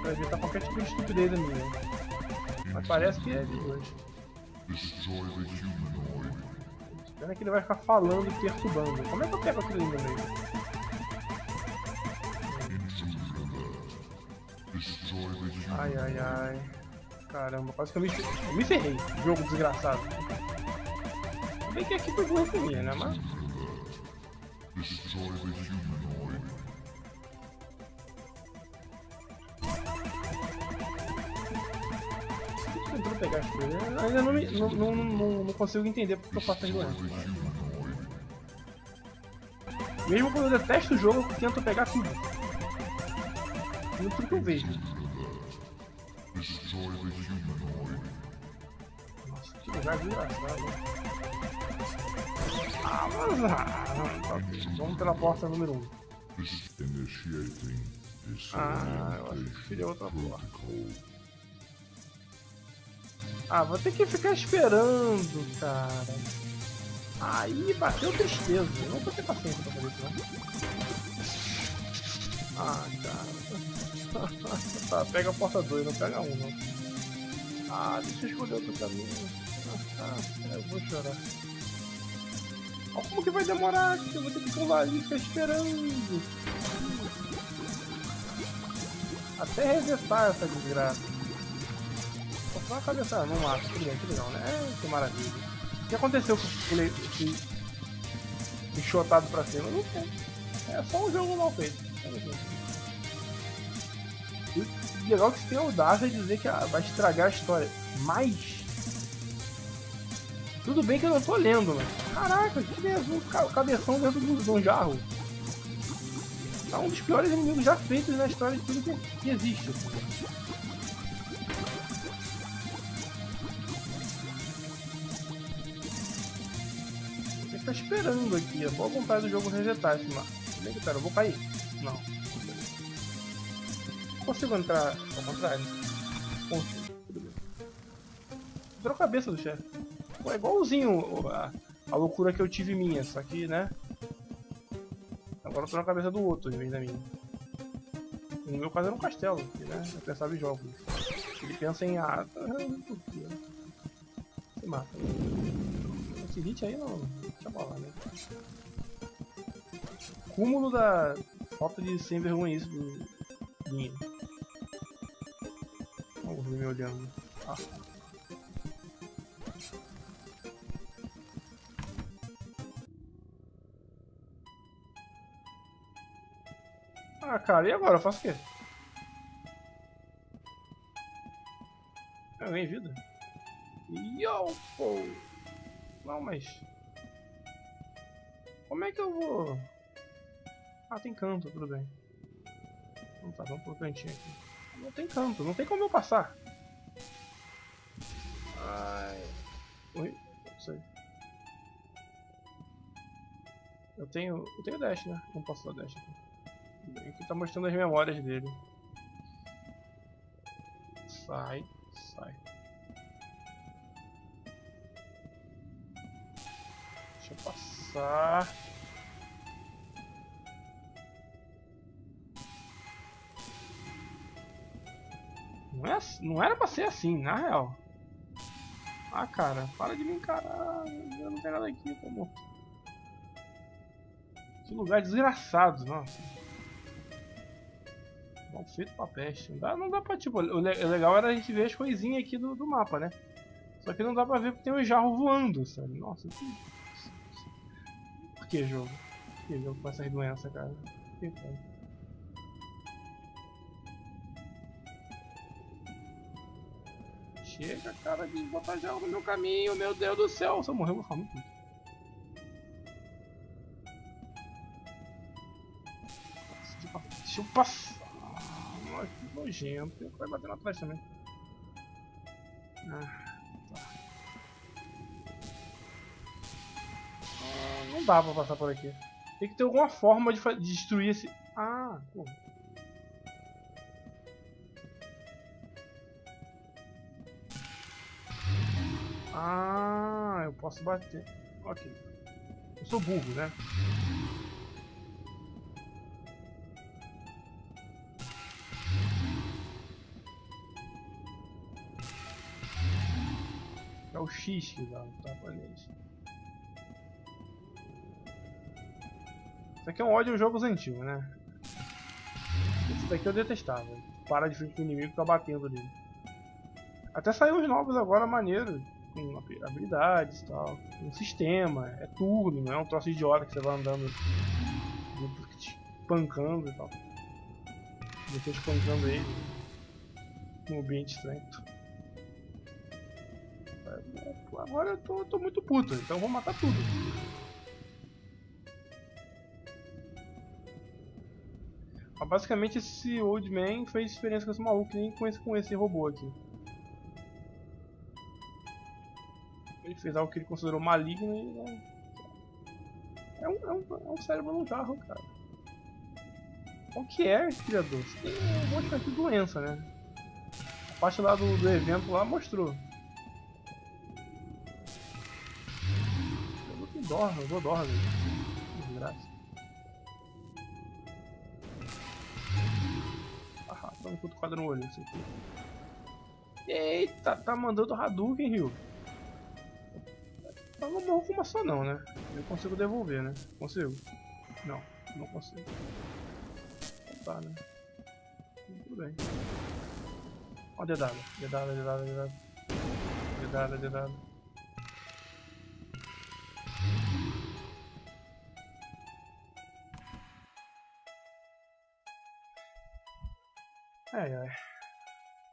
Pra evitar qualquer tipo de estupidez minha. Mas parece que é de dois. Pena que ele vai ficar falando e perturbando. Como é que eu pego aquilo ali no meio? Ai, ai, ai. Caramba, quase que eu me ferrei. Jogo desgraçado. Bem que aqui foi boa comida, né, mas... Tô tentando pegar as coisas. Eu ainda não consigo entender porque eu faço as doenças. Mesmo quando eu detesto o jogo, eu tento pegar tudo. Tudo que eu vejo. Nossa, que lugar desgraçado. Ah, mas vamos pela porta número 1. Ah, eu acho que seria outra porta. Ah, vou ter que ficar esperando, cara. Aí bateu tristeza. Eu não vou ter paciência pra fazer isso, não. Ah, cara. Tá, pega a porta 2, não pega 1, não. Ah, deixa eu escolher outro caminho. Eu vou chorar. Olha como que vai demorar, que eu vou ter que pular ali e ficar esperando. Até resetar essa desgraça. Vou só uma cabeçada, não mata, tudo bem, que legal, né? Que maravilha. O que aconteceu com o enxotado pra cima? Não sei. É só um jogo mal feito. E o legal é que você tem a audácia de dizer que vai estragar a história. Mas... tudo bem que eu não tô lendo, mas... caraca, que mesmo um cabeção dentro de um jarro. É um dos piores inimigos já feitos na história de tudo que existe. Você está esperando aqui, é boa vontade do jogo resetar esse mapa. Bem que, pera, eu vou cair. Não. Consigo entrar ao contrário? Consigo, tudo bem. Virou a cabeça do chefe. Pô, é igualzinho a loucura que eu tive minha, só que, né? Agora eu tô na cabeça do outro em vez da minha. No meu caso era um castelo, porque, né? Eu pensava em jogos. Ele pensa em se mata. Esse hit aí não. Deixa eu falar, né? Cúmulo da falta de sem vergonhice do Linha. Vamos ver me olhando. Ah, cara, e agora? Eu faço o quê? Eu ganhei vida. Yo, pô! Não, mas... como é que eu vou... ah, tem canto, tudo bem. Não tá, vamos pro cantinho aqui. Não tem canto, não tem como eu passar. Ai... oi? Não sei. Eu tenho dash, né? Não posso dar dash aqui. Aqui tá mostrando as memórias dele. Sai, sai. Deixa eu passar. Não era pra ser assim, na real. Ah, cara, para de me encarar. Eu não tenho nada aqui, tá morto. Que lugar desgraçado, nossa. Mal feito pra peste. Não dá pra, tipo, o legal era a gente ver as coisinhas aqui do mapa, né? Só que não dá pra ver porque tem um jarro voando, sabe? Nossa, que... por que jogo? Por que jogo com essas doenças, cara? Por que, cara? Chega, cara, de botar jarro no meu caminho, meu Deus do céu! Se eu morrer, eu vou ficar muito puto. Deixa eu passar. Nossa, que nojento. Vai batendo atrás também. Ah, tá. Não dá pra passar por aqui. Tem que ter alguma forma de destruir esse... ah, pô. Ah, eu posso bater. Ok. Eu sou burro, né? É o X que dá o tapa neles. Isso aqui é um ódio aos jogos antigos, né? Esse daqui eu detestava. para de frente com o inimigo e fica batendo nele. Até saiu uns novos agora, maneiro, com habilidades e tal, um sistema, é turno, não é um troço idiota que você vai andando pancando e tal. Depois pancando ele num ambiente estranho. Agora eu tô muito puto, então eu vou matar tudo. Mas basicamente esse Old Man fez experiência com esse maluco, nem com esse robô aqui. Ele fez algo que ele considerou maligno e é um cérebro no jarro, cara. O que é, criador? Você tem um monte de doença, né? A parte lá do evento lá mostrou. Eu vou dó, velho. Que desgraça. Ah, tá um cutucado no olho, isso aqui. Eita, tá mandando Hadouken, Ryu. Eu não morro com uma só não, né? Eu consigo devolver, né? Consigo? Não, não consigo. Então tá, né? Tudo bem. Ó, dedada. Ai.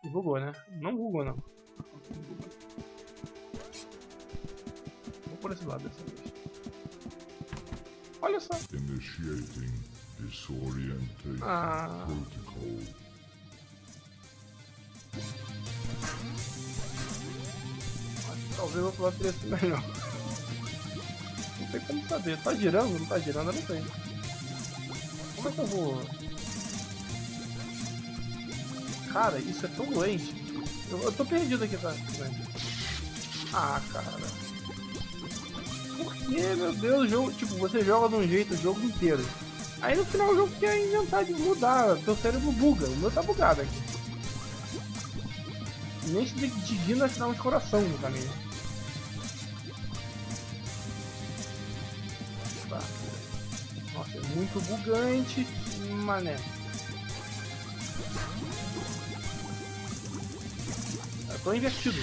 E bugou, né? Não bugou, não. Vou por esse lado dessa vez. Olha só. Initiating disorientation protocol. Talvez o outro lado teria sido melhor. Não tem como saber. Tá girando? Não tá girando? Eu não sei. Como é que eu vou... Cara, isso é tão doente. Eu tô perdido aqui, tá? Ah, cara. Por que, meu Deus, o jogo... Tipo, você joga de um jeito o jogo inteiro. Aí no final o jogo quer inventar de mudar. Teu cérebro buga. O meu tá bugado aqui. Nem se digna a tirar uns coração no caminho. Tá. Nossa, é muito bugante, mané. Eu tô invertido.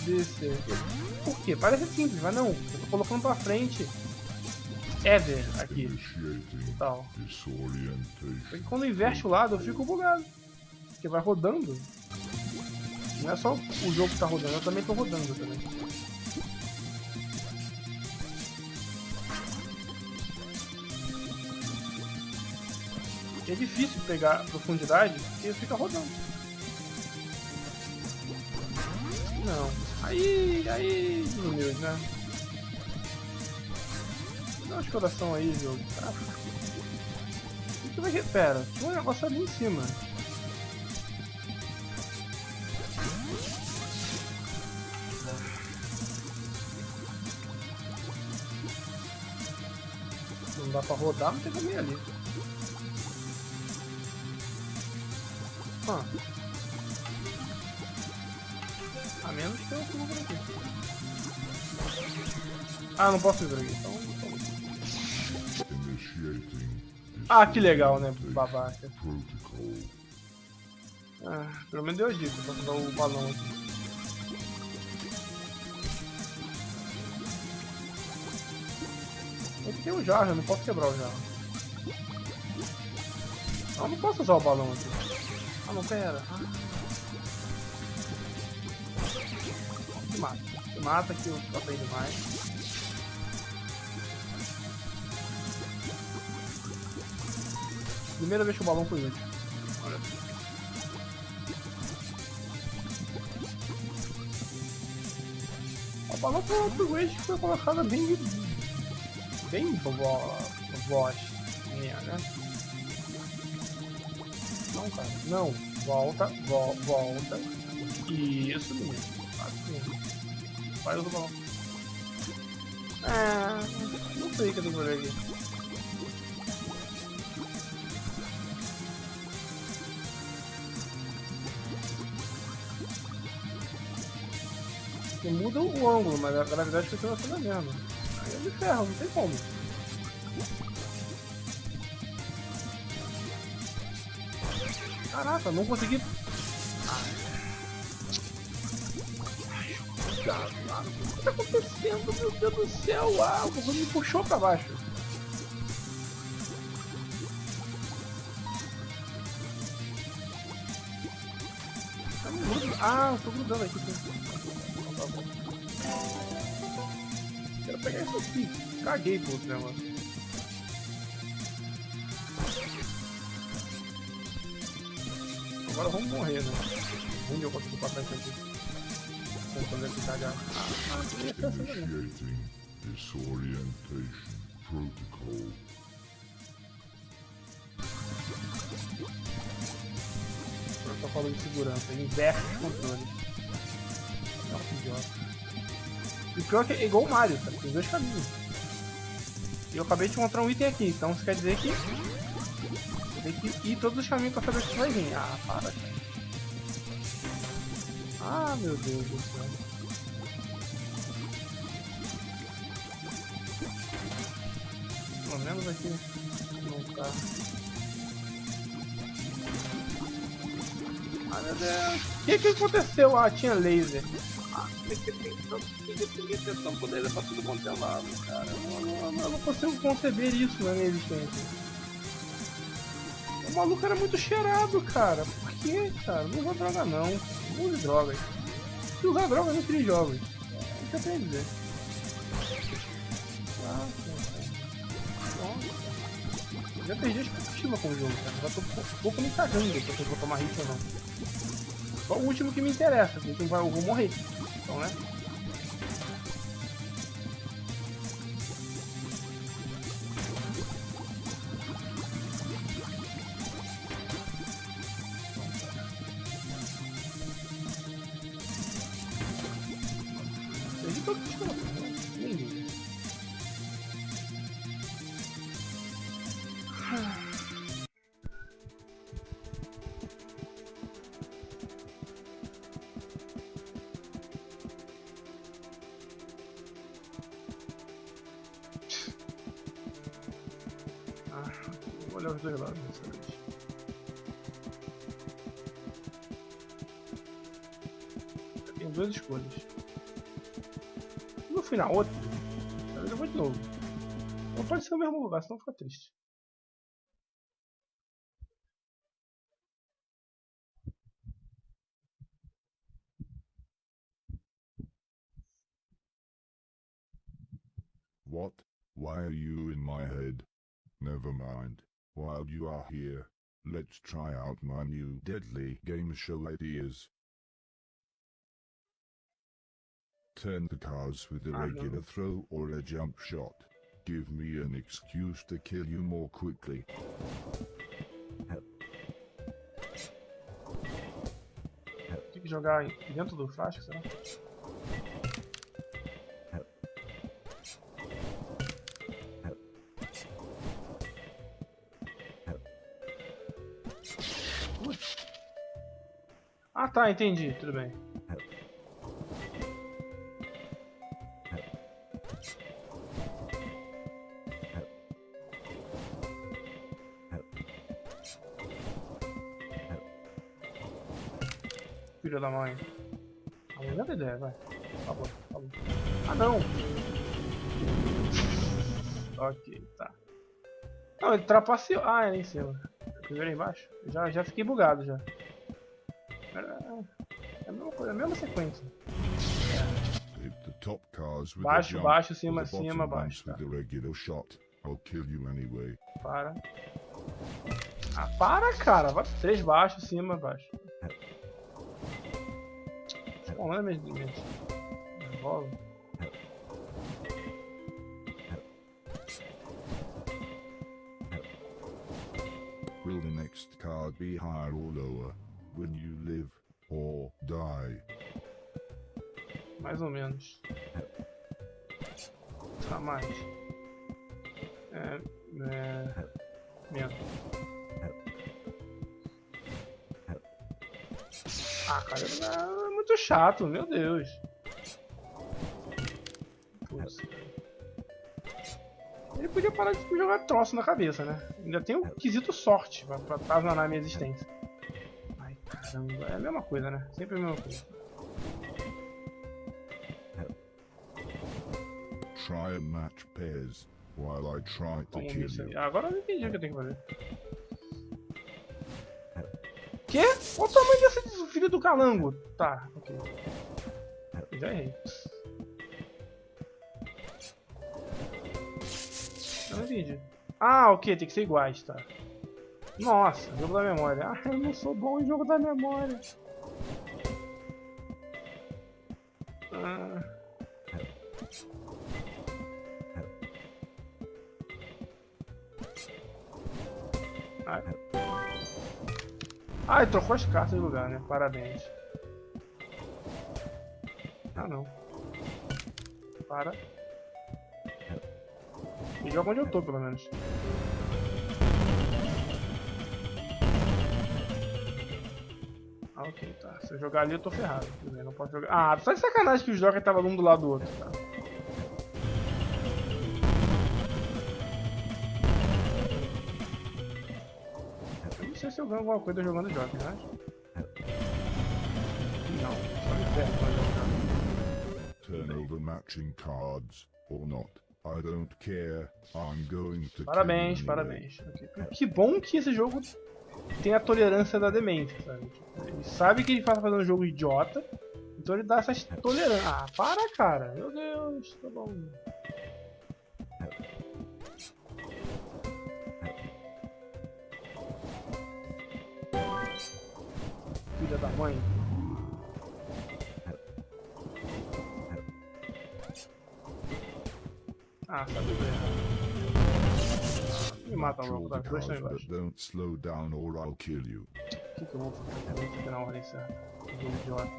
DC. Por quê? Parece simples, mas não. Eu tô colocando pra frente. Ever aqui. Tal. Porque quando inverte o lado eu fico bugado. Porque vai rodando. Não é só o jogo que tá rodando, eu também tô rodando também. E é difícil pegar profundidade porque fica rodando. Não. Aí, desumilde, né? Dá uns coração aí, jogo. O que vai que... Pera, tinha um negócio ali em cima. Não dá pra rodar, não tem como ir ali. A menos que eu suba por aqui. Não posso ir por aqui, então... que legal, né, babaca. Pelo menos deu a dica pra usar o balão aqui. Aqui tem o jarro, eu não posso quebrar o jarro. Não posso usar o balão aqui. Não, pera. Me mata que eu topei demais. Primeira vez que o balão foi útil. Olha. O balão foi um upgrade que foi colocado bem boss, né? Não, cara. Não. Volta. Isso mesmo. Assim. Vai o balão. Não sei o que eu tenho que fazer aqui. Você muda o ângulo, mas a gravidade continua sendo a mesma. Aí eu me ferro, não tem como. Caraca, não consegui. Cara, o que tá acontecendo? Meu Deus do céu! Ah, o Goku me puxou pra baixo. Ah, eu tô grudando aqui. Quero pegar isso aqui. Caguei pro outro negócio. Agora vamos morrer, né? Onde eu consigo passar isso aqui? Tentando aqui cagar. Initiating disorientation protocol. Protocolo de segurança. Inverte os controles. Não, que idiota. E o pior é que é igual o Mario, tá? Tem dois caminhos. E eu acabei de encontrar um item aqui, então isso quer dizer que eu tenho que ir todos os caminhos pra saber se vai vir. Ah, para, cara. Ah, meu Deus do céu. Pelo menos aqui não tá. Ah, meu Deus. O que aconteceu? Ah, tinha laser. Ah, tem que ter tanto poder pra tudo quanto é lado, cara. Eu não consigo conceber isso na minha existência. O maluco era muito cheirado, cara. Por que, cara? Não usa droga não. Não use drogas. Se usar droga, não cria jogos. É isso que eu tenho a dizer. Nossa. Já perdi a expectativa com o jogo, cara. Já tô um pouco me cagando se eu vou tomar hit ou não. Só o último que me interessa, porque eu vou morrer. Então, né? Perdi todos os caras, né? Ninguém. Vou olhar os dois lados dessa vez. Eu tenho duas escolhas. No final, outra. Eu vou de novo. Não pode ser o mesmo lugar, senão fica triste. What? Why are you in my head? Never mind. While you are here, let's try out my new deadly game show ideas. Turn the cards with a regular throw or a jump shot. Give me an excuse to kill you more quickly. Tem que jogar dentro do frasco, será? Ah tá, entendi, tudo bem. Filho da mãe. Aumenta a ideia, vai. Tá bom, tá bom. Ah não! Ok, tá. Não, ele trapaceou. Ah, é em cima. Primeiro embaixo? Já fiquei bugado já. É a mesma coisa, a mesma sequência. Hit the top cards with Baixo, a jump, baixo, cima, or the cima, bottom baixo. ones with a regular shot. I'll kill you anyway. Para. Ah, para, cara. Vai 3 baixo, cima, baixo. Bom, não é mesmo. Rola. Will the next card be higher or lower when you live or die? Mais ou menos. Tá mais. Menos. Ah, cara, é muito chato, meu Deus. Putz. Ele podia parar de jogar troço na cabeça, né? Ainda tem o quesito sorte pra atazanar a minha existência. Caramba, é a mesma coisa, né? Sempre a mesma coisa. Try and match pairs while I try to Vamos ver kill isso you. aí. Agora eu não entendi o que eu tenho que fazer. Quê? Olha o tamanho desse filho do calango. Tá, ok. Eu já errei. Eu não entendi. Ah, ok, tem que ser iguais, tá. Nossa, jogo da memória. Ah, eu não sou bom em jogo da memória. Ah. Ai, trocou as cartas de lugar, né? Parabéns. Ah, não. Para. E joga onde eu tô, pelo menos. Ah, ok, tá. Se eu jogar ali, eu tô ferrado. Tudo bem, não posso jogar. Ah, tá de sacanagem que os jogos estavam um do lado do outro, tá? Eu não sei se eu ganho alguma coisa jogando jogos, né? Não, só me ferro quando eu jogar. Turn over matching cards or not. I don't care. I'm going to Parabéns, kill you anyway. parabéns. Okay. Que bom que esse jogo tem a tolerância da demência, sabe? Ele sabe que ele está fazendo um jogo idiota, então ele dá essas tolerâncias. Ah, para, cara. Meu Deus, tá bom. Filha da mãe. Ah, sabe bem. Me mata logo, tá? Dois estão embaixo. Don't slow down or I'll kill you. O que eu vou fazer? Eu vou fazer na ordem certa. Jogo idiota.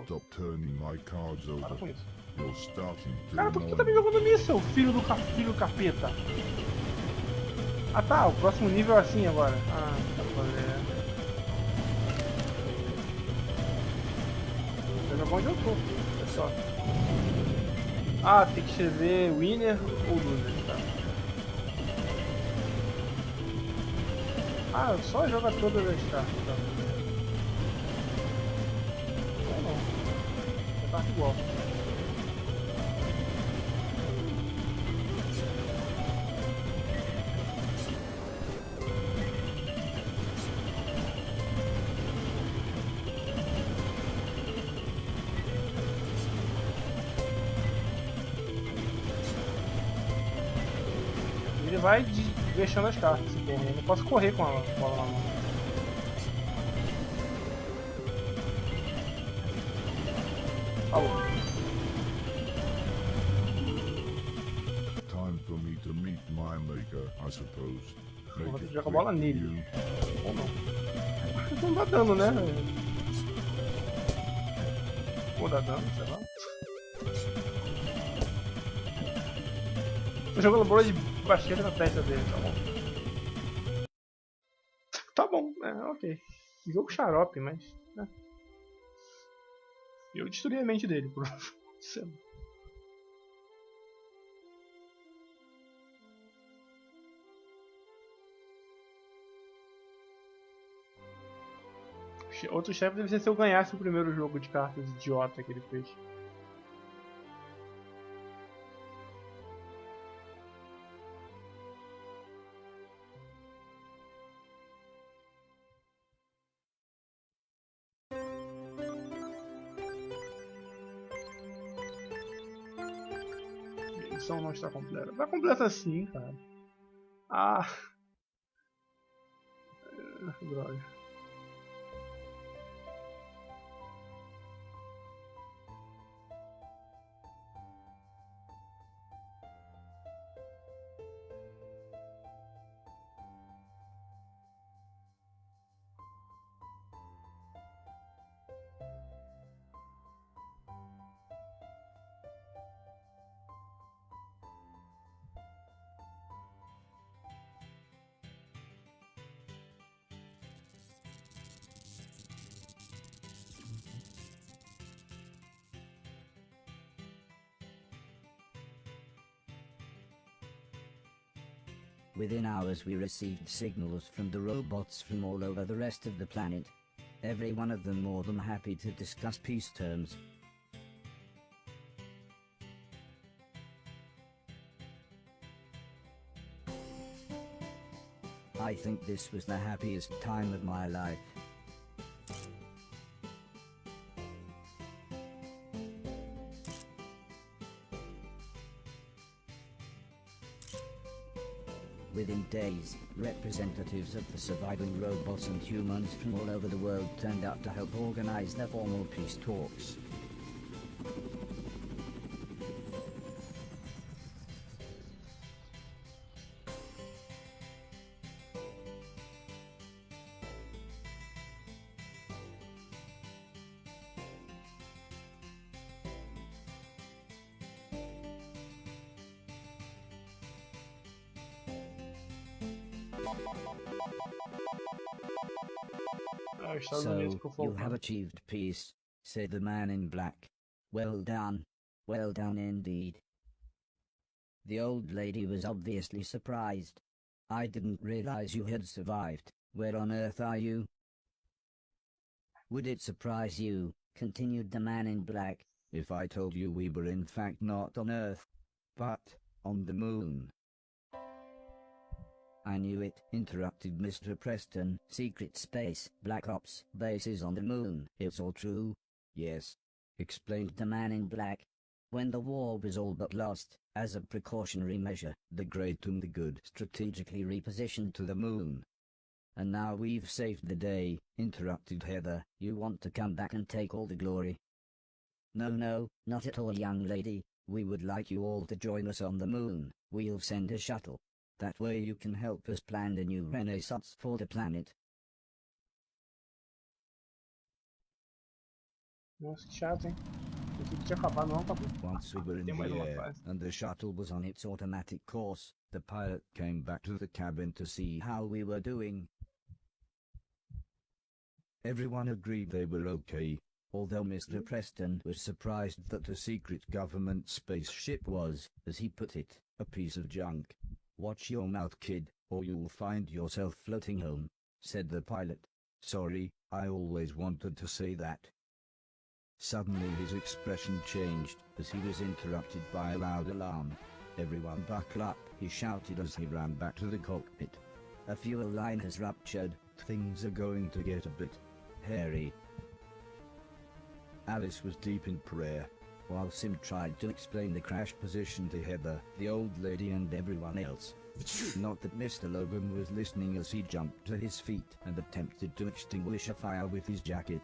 Stop turning my cards Para over. com isso. You're starting to Cara, por que tu tá me annoy me. jogando míssel, filho do capeta? Ah tá, o próximo nível é assim agora. Ah, tá pra ver. Eu jogo onde eu tô, pessoal. Ah, tem que escrever winner ou loser, tá? Ah, só joga todas as cartas, tá? Ou não. É carta igual. Ele vai deixando as cartas, esse porra. Eu não posso correr com a bola na mão. Falou. Time for me to meet my maker, I suppose. Eu vou Make ter que it jogar a quick, bola nele. you. Ou não. Isso não dá dano, né? Ou dá dano, sei lá. Tô jogando bola de basquete na testa dele, tá bom. Tá bom, ok. Jogo xarope, mas. Né. Eu destruí a mente dele, por sei lá. Outro chefe deve ser se eu ganhasse o primeiro jogo de cartas idiota que ele fez. A missão não está completa. Tá completa sim, cara. Ah. Droga. Within hours we received signals from the robots from all over the rest of the planet, every one of them more than happy to discuss peace terms. I think this was the happiest time of my life. Within days, representatives of the surviving robots and humans from all over the world turned out to help organize the formal peace talks. Estados Unidos So, ficou you have faltando. achieved peace, said the man in black. Well done indeed. The old lady was obviously surprised. I didn't realize you had survived. Where on earth are you? Would it surprise you, continued the man in black, if I told you we were in fact not on Earth, but on the moon? I knew it, interrupted Mr. Preston. Secret space, Black Ops, bases on the moon. It's all true? Yes, explained the man in black. When the war was all but lost, as a precautionary measure, the great and the good strategically repositioned to the moon. And now we've saved the day, interrupted Heather. You want to come back and take all the glory? No, not at all, young lady. We would like you all to join us on the moon. We'll send a shuttle. That way you can help us plan the new renaissance for the planet. Nossa, que chato, hein? Pensei que tinha acabado, não, acabou. Once we were in Tem mais the uma air, fase. and the shuttle was on its automatic course, the pilot came back to the cabin to see how we were doing. Everyone agreed they were okay, although Mr. Preston was surprised that a secret government spaceship was, as he put it, a piece of junk. Watch your mouth, kid, or you'll find yourself floating home, said the pilot. Sorry, I always wanted to say that. Suddenly his expression changed, as he was interrupted by a loud alarm. Everyone buckle up, he shouted as he ran back to the cockpit. A fuel line has ruptured, things are going to get a bit hairy. Alice was deep in prayer, while Sim tried to explain the crash position to Heather, the old lady and everyone else. Not that Mr. Logan was listening as he jumped to his feet and attempted to extinguish a fire with his jacket.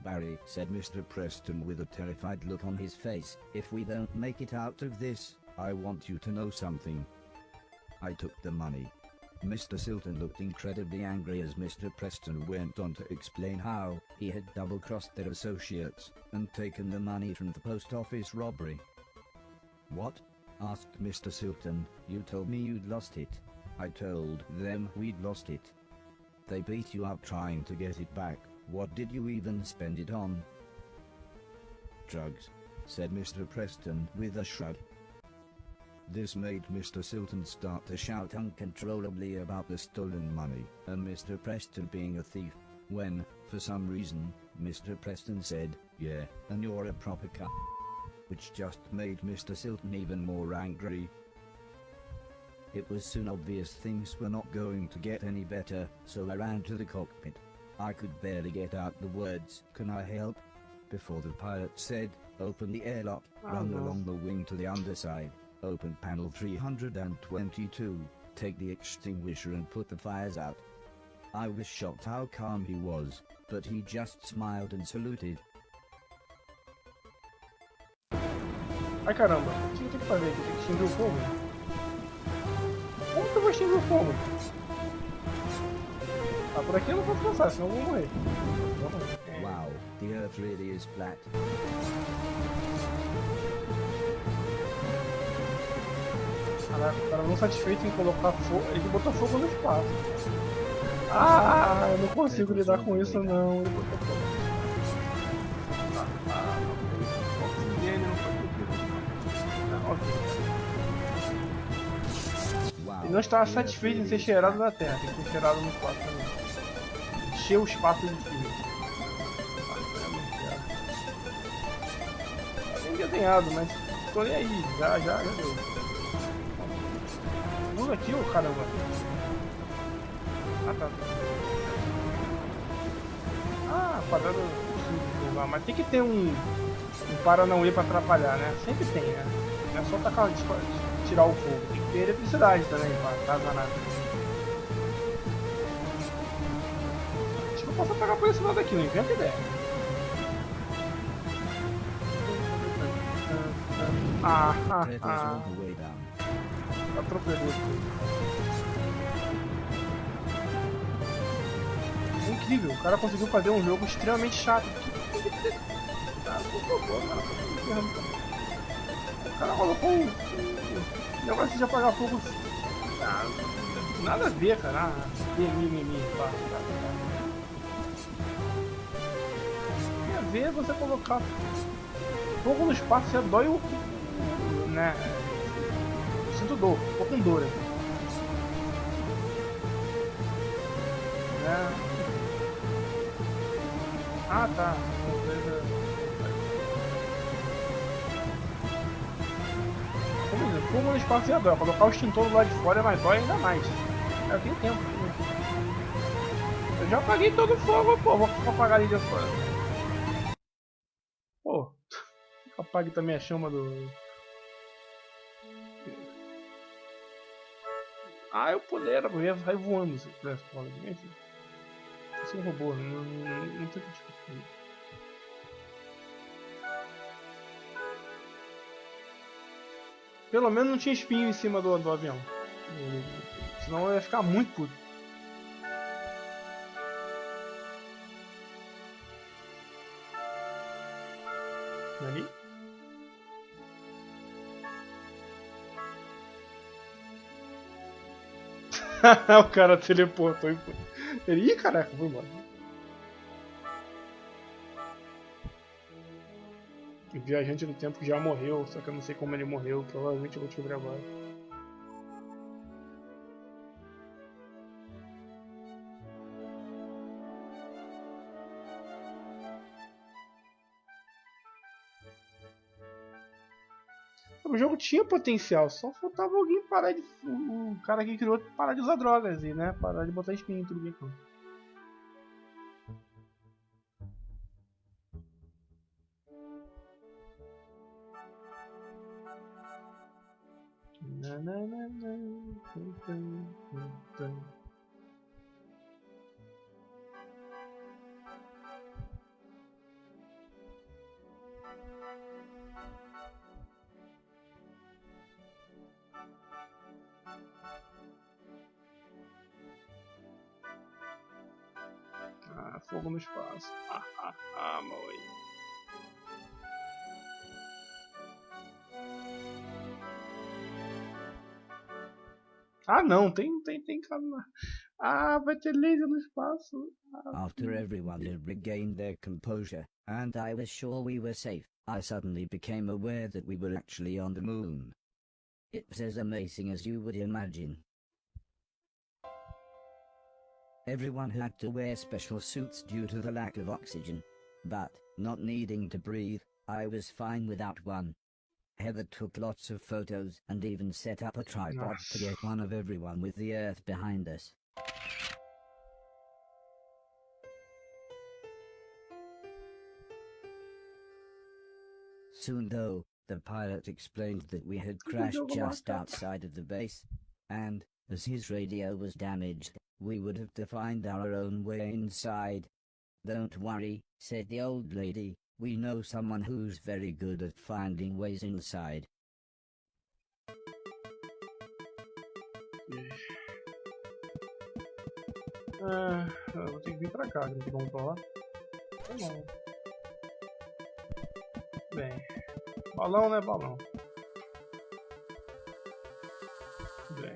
Barry, said Mr. Preston with a terrified look on his face, if we don't make it out of this, I want you to know something. I took the money. Mr. Silton looked incredibly angry as Mr. Preston went on to explain how he had double-crossed their associates and taken the money from the post office robbery. What? Asked Mr. Silton. You told me you'd lost it. I told them we'd lost it. They beat you up trying to get it back. What did you even spend it on? Drugs, said Mr. Preston with a shrug. This made Mr. Silton start to shout uncontrollably about the stolen money, and Mr. Preston being a thief, when, for some reason, Mr. Preston said, yeah, and you're a proper cunt, which just made Mr. Silton even more angry. It was soon obvious things were not going to get any better, so I ran to the cockpit. I could barely get out the words, "Can I help?" before the pilot said, "Open the airlock, run along the wing to the underside, open panel 322, take the extinguisher and put the fires out." I was shocked how calm he was, but he just smiled and saluted. Ai caramba, o que eu tenho que fazer aqui? Tem que extinguir o fogo? Como que eu vou extinguir o fogo? Ah, por aqui eu não posso passar, senão eu vou morrer. Wow, the earth really is flat. Caraca, o cara não satisfeito em colocar fogo, ele botou fogo no espaço. Ah, eu não consigo lidar com isso não, ele botou fogo. Não, ele não foi Ele não estava satisfeito em ser cheirado na Terra, tem que ser cheirado no espaço também. encher o espaço de fio. Tá bem desenhado, mas tô nem aí, já deu. Pula aqui, ô caramba. Ah, tá. Ah, quadrado lá, mas tem que ter um Paranauê pra atrapalhar, né? Sempre tem, né? Não é só tacar, tirar o fogo, tem que ter eletricidade também pra atazanar. Acho que eu posso pegar por esse lado aqui, não inventa ideia. Atropelou tudo. É incrível, o cara conseguiu fazer um jogo extremamente chato. O cara colocou um negócio de apagar fogo. Nada a ver, cara. Tem a ver você colocar fogo no espaço, já dói o. Né? Eu sinto dor, tô com dor aqui. Né? Ah, tá. Fogo no espaço já dói. Colocar o extintor do lado de fora vai dói ainda mais. Eu tenho tempo. Eu já apaguei todo o fogo, pô. Vou apagar ali de fora. Pô. Apague também a chama do. Ah, eu poderia. Eu ia sair voando se tivesse fora. Enfim. Esse é um robô. Não tem que discutir. Pelo menos não tinha espinho em cima do avião. Senão eu ia ficar muito puto. Ali? O cara teleportou e foi. Ih, caraca, foi embora. O viajante do tempo já morreu, só que eu não sei como ele morreu, provavelmente eu vou descobrir agora. O jogo tinha potencial, só faltava alguém parar de. O cara que criou parar de usar drogas e, né, parar de botar espinho em tudo que é. Ah, fogo no espaço. Moi. Ah, não, tem cara. Ah, vai ter laser no espaço. After everyone had regained their composure, and I was sure we were safe, I suddenly became aware that we were actually on the moon. It was as amazing as you would imagine. Everyone had to wear special suits due to the lack of oxygen. But, not needing to breathe, I was fine without one. Heather took lots of photos and even set up a tripod to get one of everyone with the earth behind us. Soon though, the pilot explained that we had crashed just outside of the base, and, as his radio was damaged, we would have to find our own way inside. Don't worry, said the old lady, we know someone who's very good at finding ways inside. Eu vou ter que vir pra cá, não tem como pra lá. Tá bom. Bem, balão, né? Balão. Bem.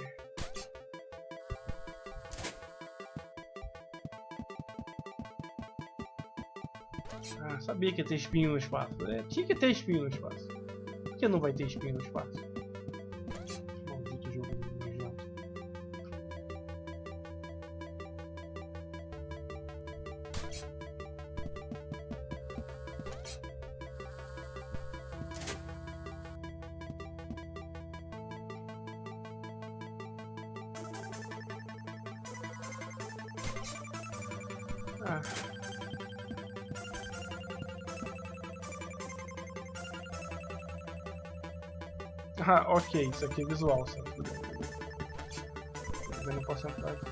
Ah, sabia que ia ter espinho no espaço. Tinha que ter espinho no espaço. Por que não vai ter espinho no espaço? Maldito jogo nojento. Ah. Ah, ok, isso aqui é visual, certo? Eu não posso entrar aqui.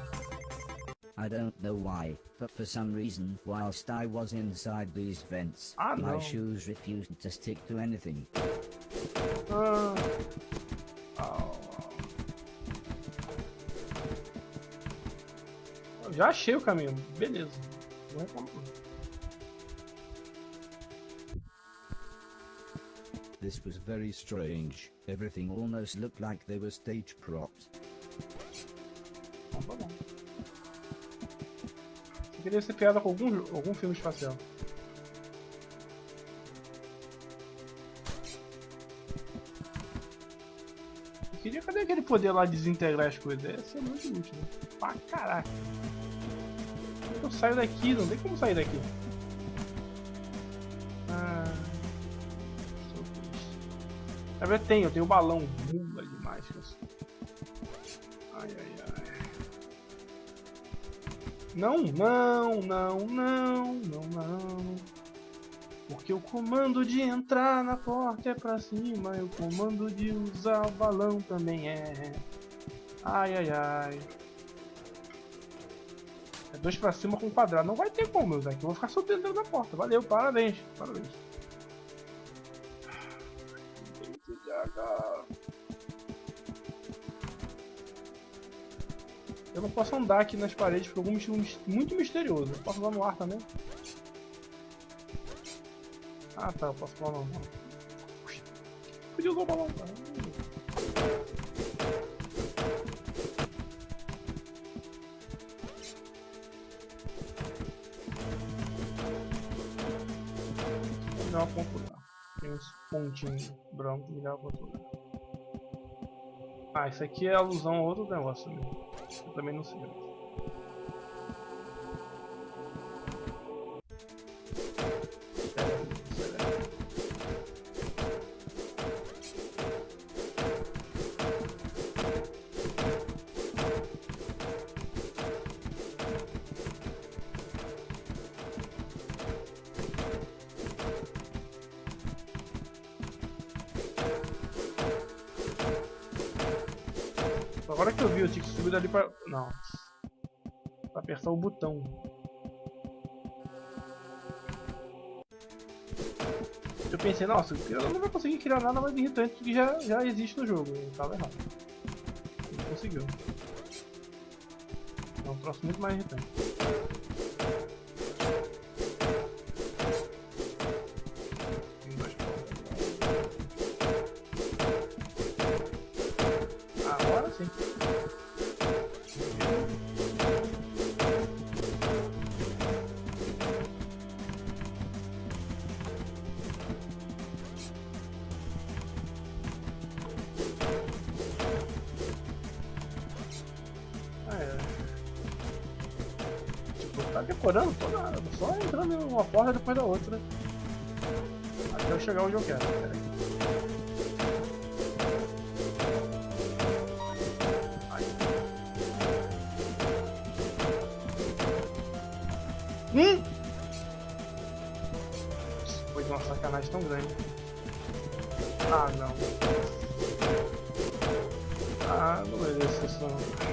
I don't know why, but for some reason, whilst I was inside these vents, Ah, my não. shoes refused to stick to anything. Ah. Ah. Eu já achei o caminho, beleza. Não reclamo. This was very strange. Everything almost looked like they were stage props. Não, tá bom. Eu queria ser piada com algum filme espacial. Eu queria, cadê aquele poder lá de desintegrar as coisas? Ia ser muito útil, né? Pra caraca. Eu saio daqui, não tem como sair daqui. Ah. Na verdade eu tenho o balão. Mula demais. Ai, ai, ai. Não, não, não, não, não, não. Porque o comando de entrar na porta é pra cima e o comando de usar o balão também é. Ai, ai, ai. É 2 pra cima com quadrado. Não vai ter como, eu vou ficar subindo dentro da porta. Valeu, parabéns, parabéns. Eu não posso andar aqui nas paredes por algum motivo muito misterioso. Eu posso andar no ar também? Ah tá, eu posso pular no ar. Podia usar o balão, cara. Vou dar uma pontuda. Tem uns pontinhos brancos que me dá uma pontuda. Ah, isso aqui é alusão a outro negócio mesmo. Eu também não sei. Agora que eu vi, eu tinha que subir dali pra... Não. Pra apertar o botão. Eu pensei, nossa, eu não vou conseguir criar nada mais irritante do que já existe no jogo. Eu tava errado. Ele conseguiu. É um troço muito mais irritante. Tem 2 pontos. Agora sim. Tá decorando toda a área, só entrando em uma porta depois da outra. Até eu chegar onde eu quero. Pera aí. Foi de uma sacanagem tão grande. Ah, não. Ah, não mereço isso não.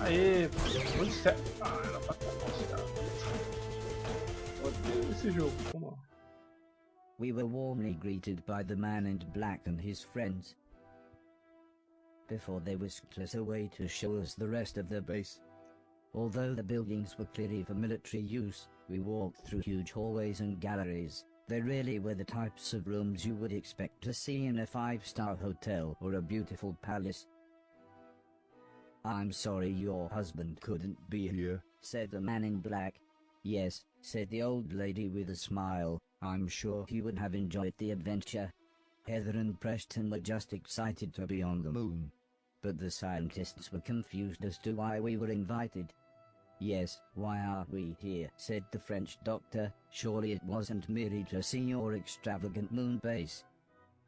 Aê, muito sério. Ah, era pra ter mostrado. Odeio esse jogo, vamos lá. We were warmly greeted by the man in black and his friends, before they whisked us away to show us the rest of the base. Although the buildings were clearly for military use, we walked through huge hallways and galleries, They really were the types of rooms you would expect to see in a 5-star hotel or a beautiful palace. "I'm sorry your husband couldn't be here," said the man in black. "Yes," said the old lady with a smile, "I'm sure he would have enjoyed the adventure." Heather and Preston were just excited to be on the moon. But the scientists were confused as to why we were invited. "Yes, why are we here?" said the French doctor. "Surely it wasn't merely to see your extravagant moon base."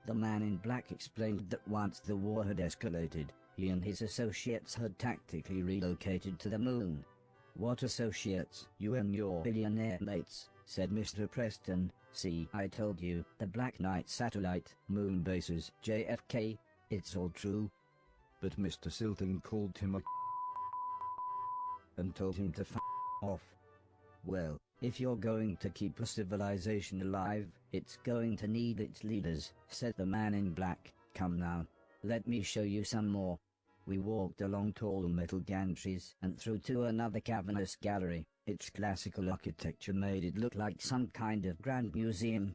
The man in black explained that once the war had escalated, he and his associates had tactically relocated to the moon. "What associates? You and your billionaire mates," said Mr. Preston. "See, I told you, the Black Knight satellite, moon bases, JFK, it's all true." But Mr. Silton called him a and told him to off. "Well, if you're going to keep a civilization alive, it's going to need its leaders," said the man in black. "Come now, let me show you some more." We walked along tall metal gantries and through to another cavernous gallery. Its classical architecture made it look like some kind of grand museum.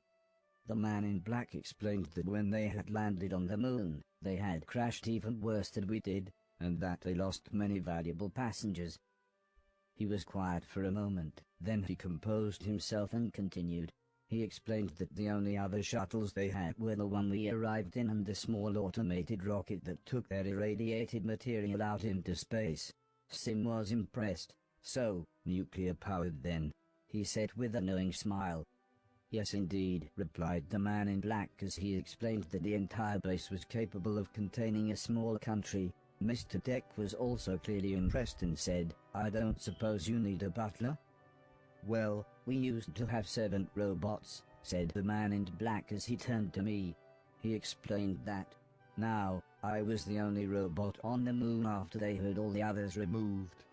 The man in black explained that when they had landed on the moon, they had crashed even worse than we did, and that they lost many valuable passengers. He was quiet for a moment, then he composed himself and continued. He explained that the only other shuttles they had were the one we arrived in and the small automated rocket that took their irradiated material out into space. Sim was impressed. "So, nuclear-powered then?" he said with a knowing smile. "Yes indeed," replied the man in black as he explained that the entire base was capable of containing a small country. Mr. Deck was also clearly impressed and said, "I don't suppose you need a butler?" "Well, we used to have servant robots," said the man in black as he turned to me. He explained that. Now, I was the only robot on the moon after they had all the others removed.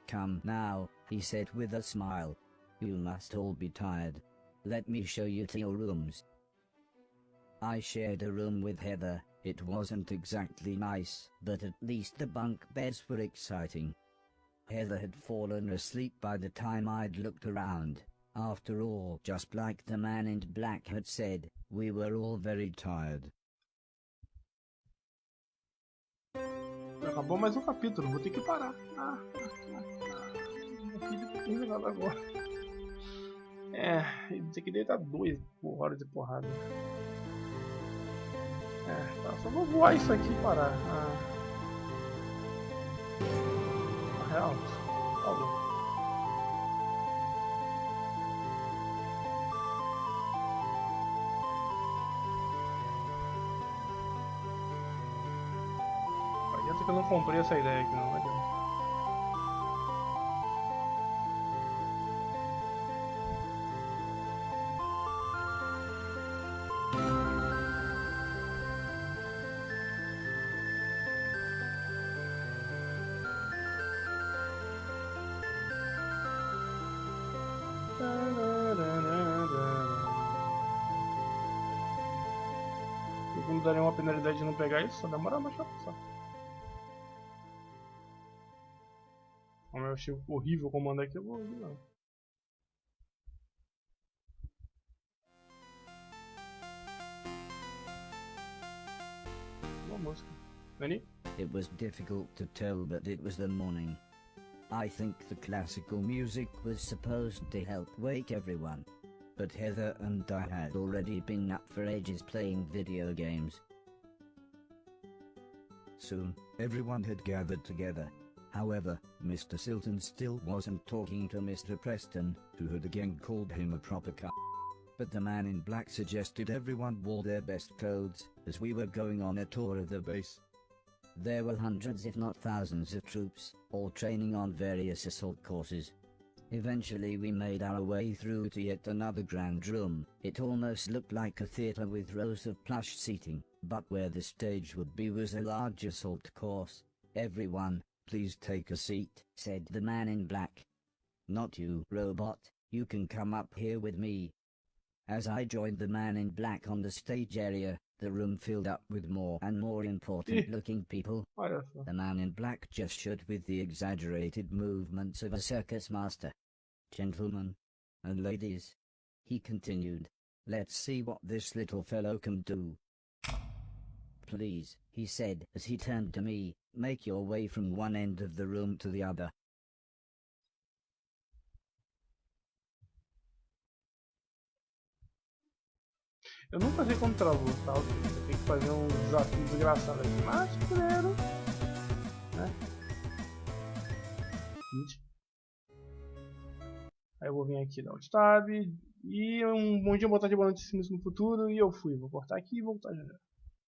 "Come now," he said with a smile. "You must all be tired. Let me show you to your rooms." I shared a room with Heather. It wasn't exactly nice, but at least the bunk beds were exciting. Heather had fallen asleep by the time I'd looked around. After all, just like the man in black had said, we were all very tired. Acabou mais um capítulo, vou ter que parar. Não fiz terminado agora. Isso aqui deve estar 2 horas de porrada. Tá, só vou voar isso aqui e parar. Na real, falou. Adianta que eu não comprei essa ideia aqui, não adianta. Eu não daria uma penalidade de não pegar isso, só demora mais pra passar. Como eu achei horrível o comando aqui, eu vou ouvir não. Boa música. Nani? It was difficult to tell that it was the morning. I think the classical music was supposed to help wake everyone. But Heather and I had already been up for ages playing video games. Soon, everyone had gathered together. However, Mr. Silton still wasn't talking to Mr. Preston, who had again called him a proper c***. But the man in black suggested everyone wore their best clothes, as we were going on a tour of the base. There were hundreds if not thousands of troops, all training on various assault courses. Eventually we made our way through to yet another grand room. It almost looked like a theatre with rows of plush seating, but where the stage would be was a large assault course. "Everyone, please take a seat," said the man in black. "Not you, robot, you can come up here with me." As I joined the man in black on the stage area, the room filled up with more and more important-looking people. The man in black gestured with the exaggerated movements of a circus master. "Gentlemen and ladies," He continued, "Let's see what this little fellow can do." "Please," he said as he turned to me, "make your way from one end of the room to the other." Eu nunca sei como travou, tá? Eu tenho que fazer um desafio desgraçado aqui, mas primeiro, né? Aí eu vou vir aqui dar Alt Tab e um bom dia, boa tarde, boa noite, no futuro, e eu fui. Vou cortar aqui e voltar já.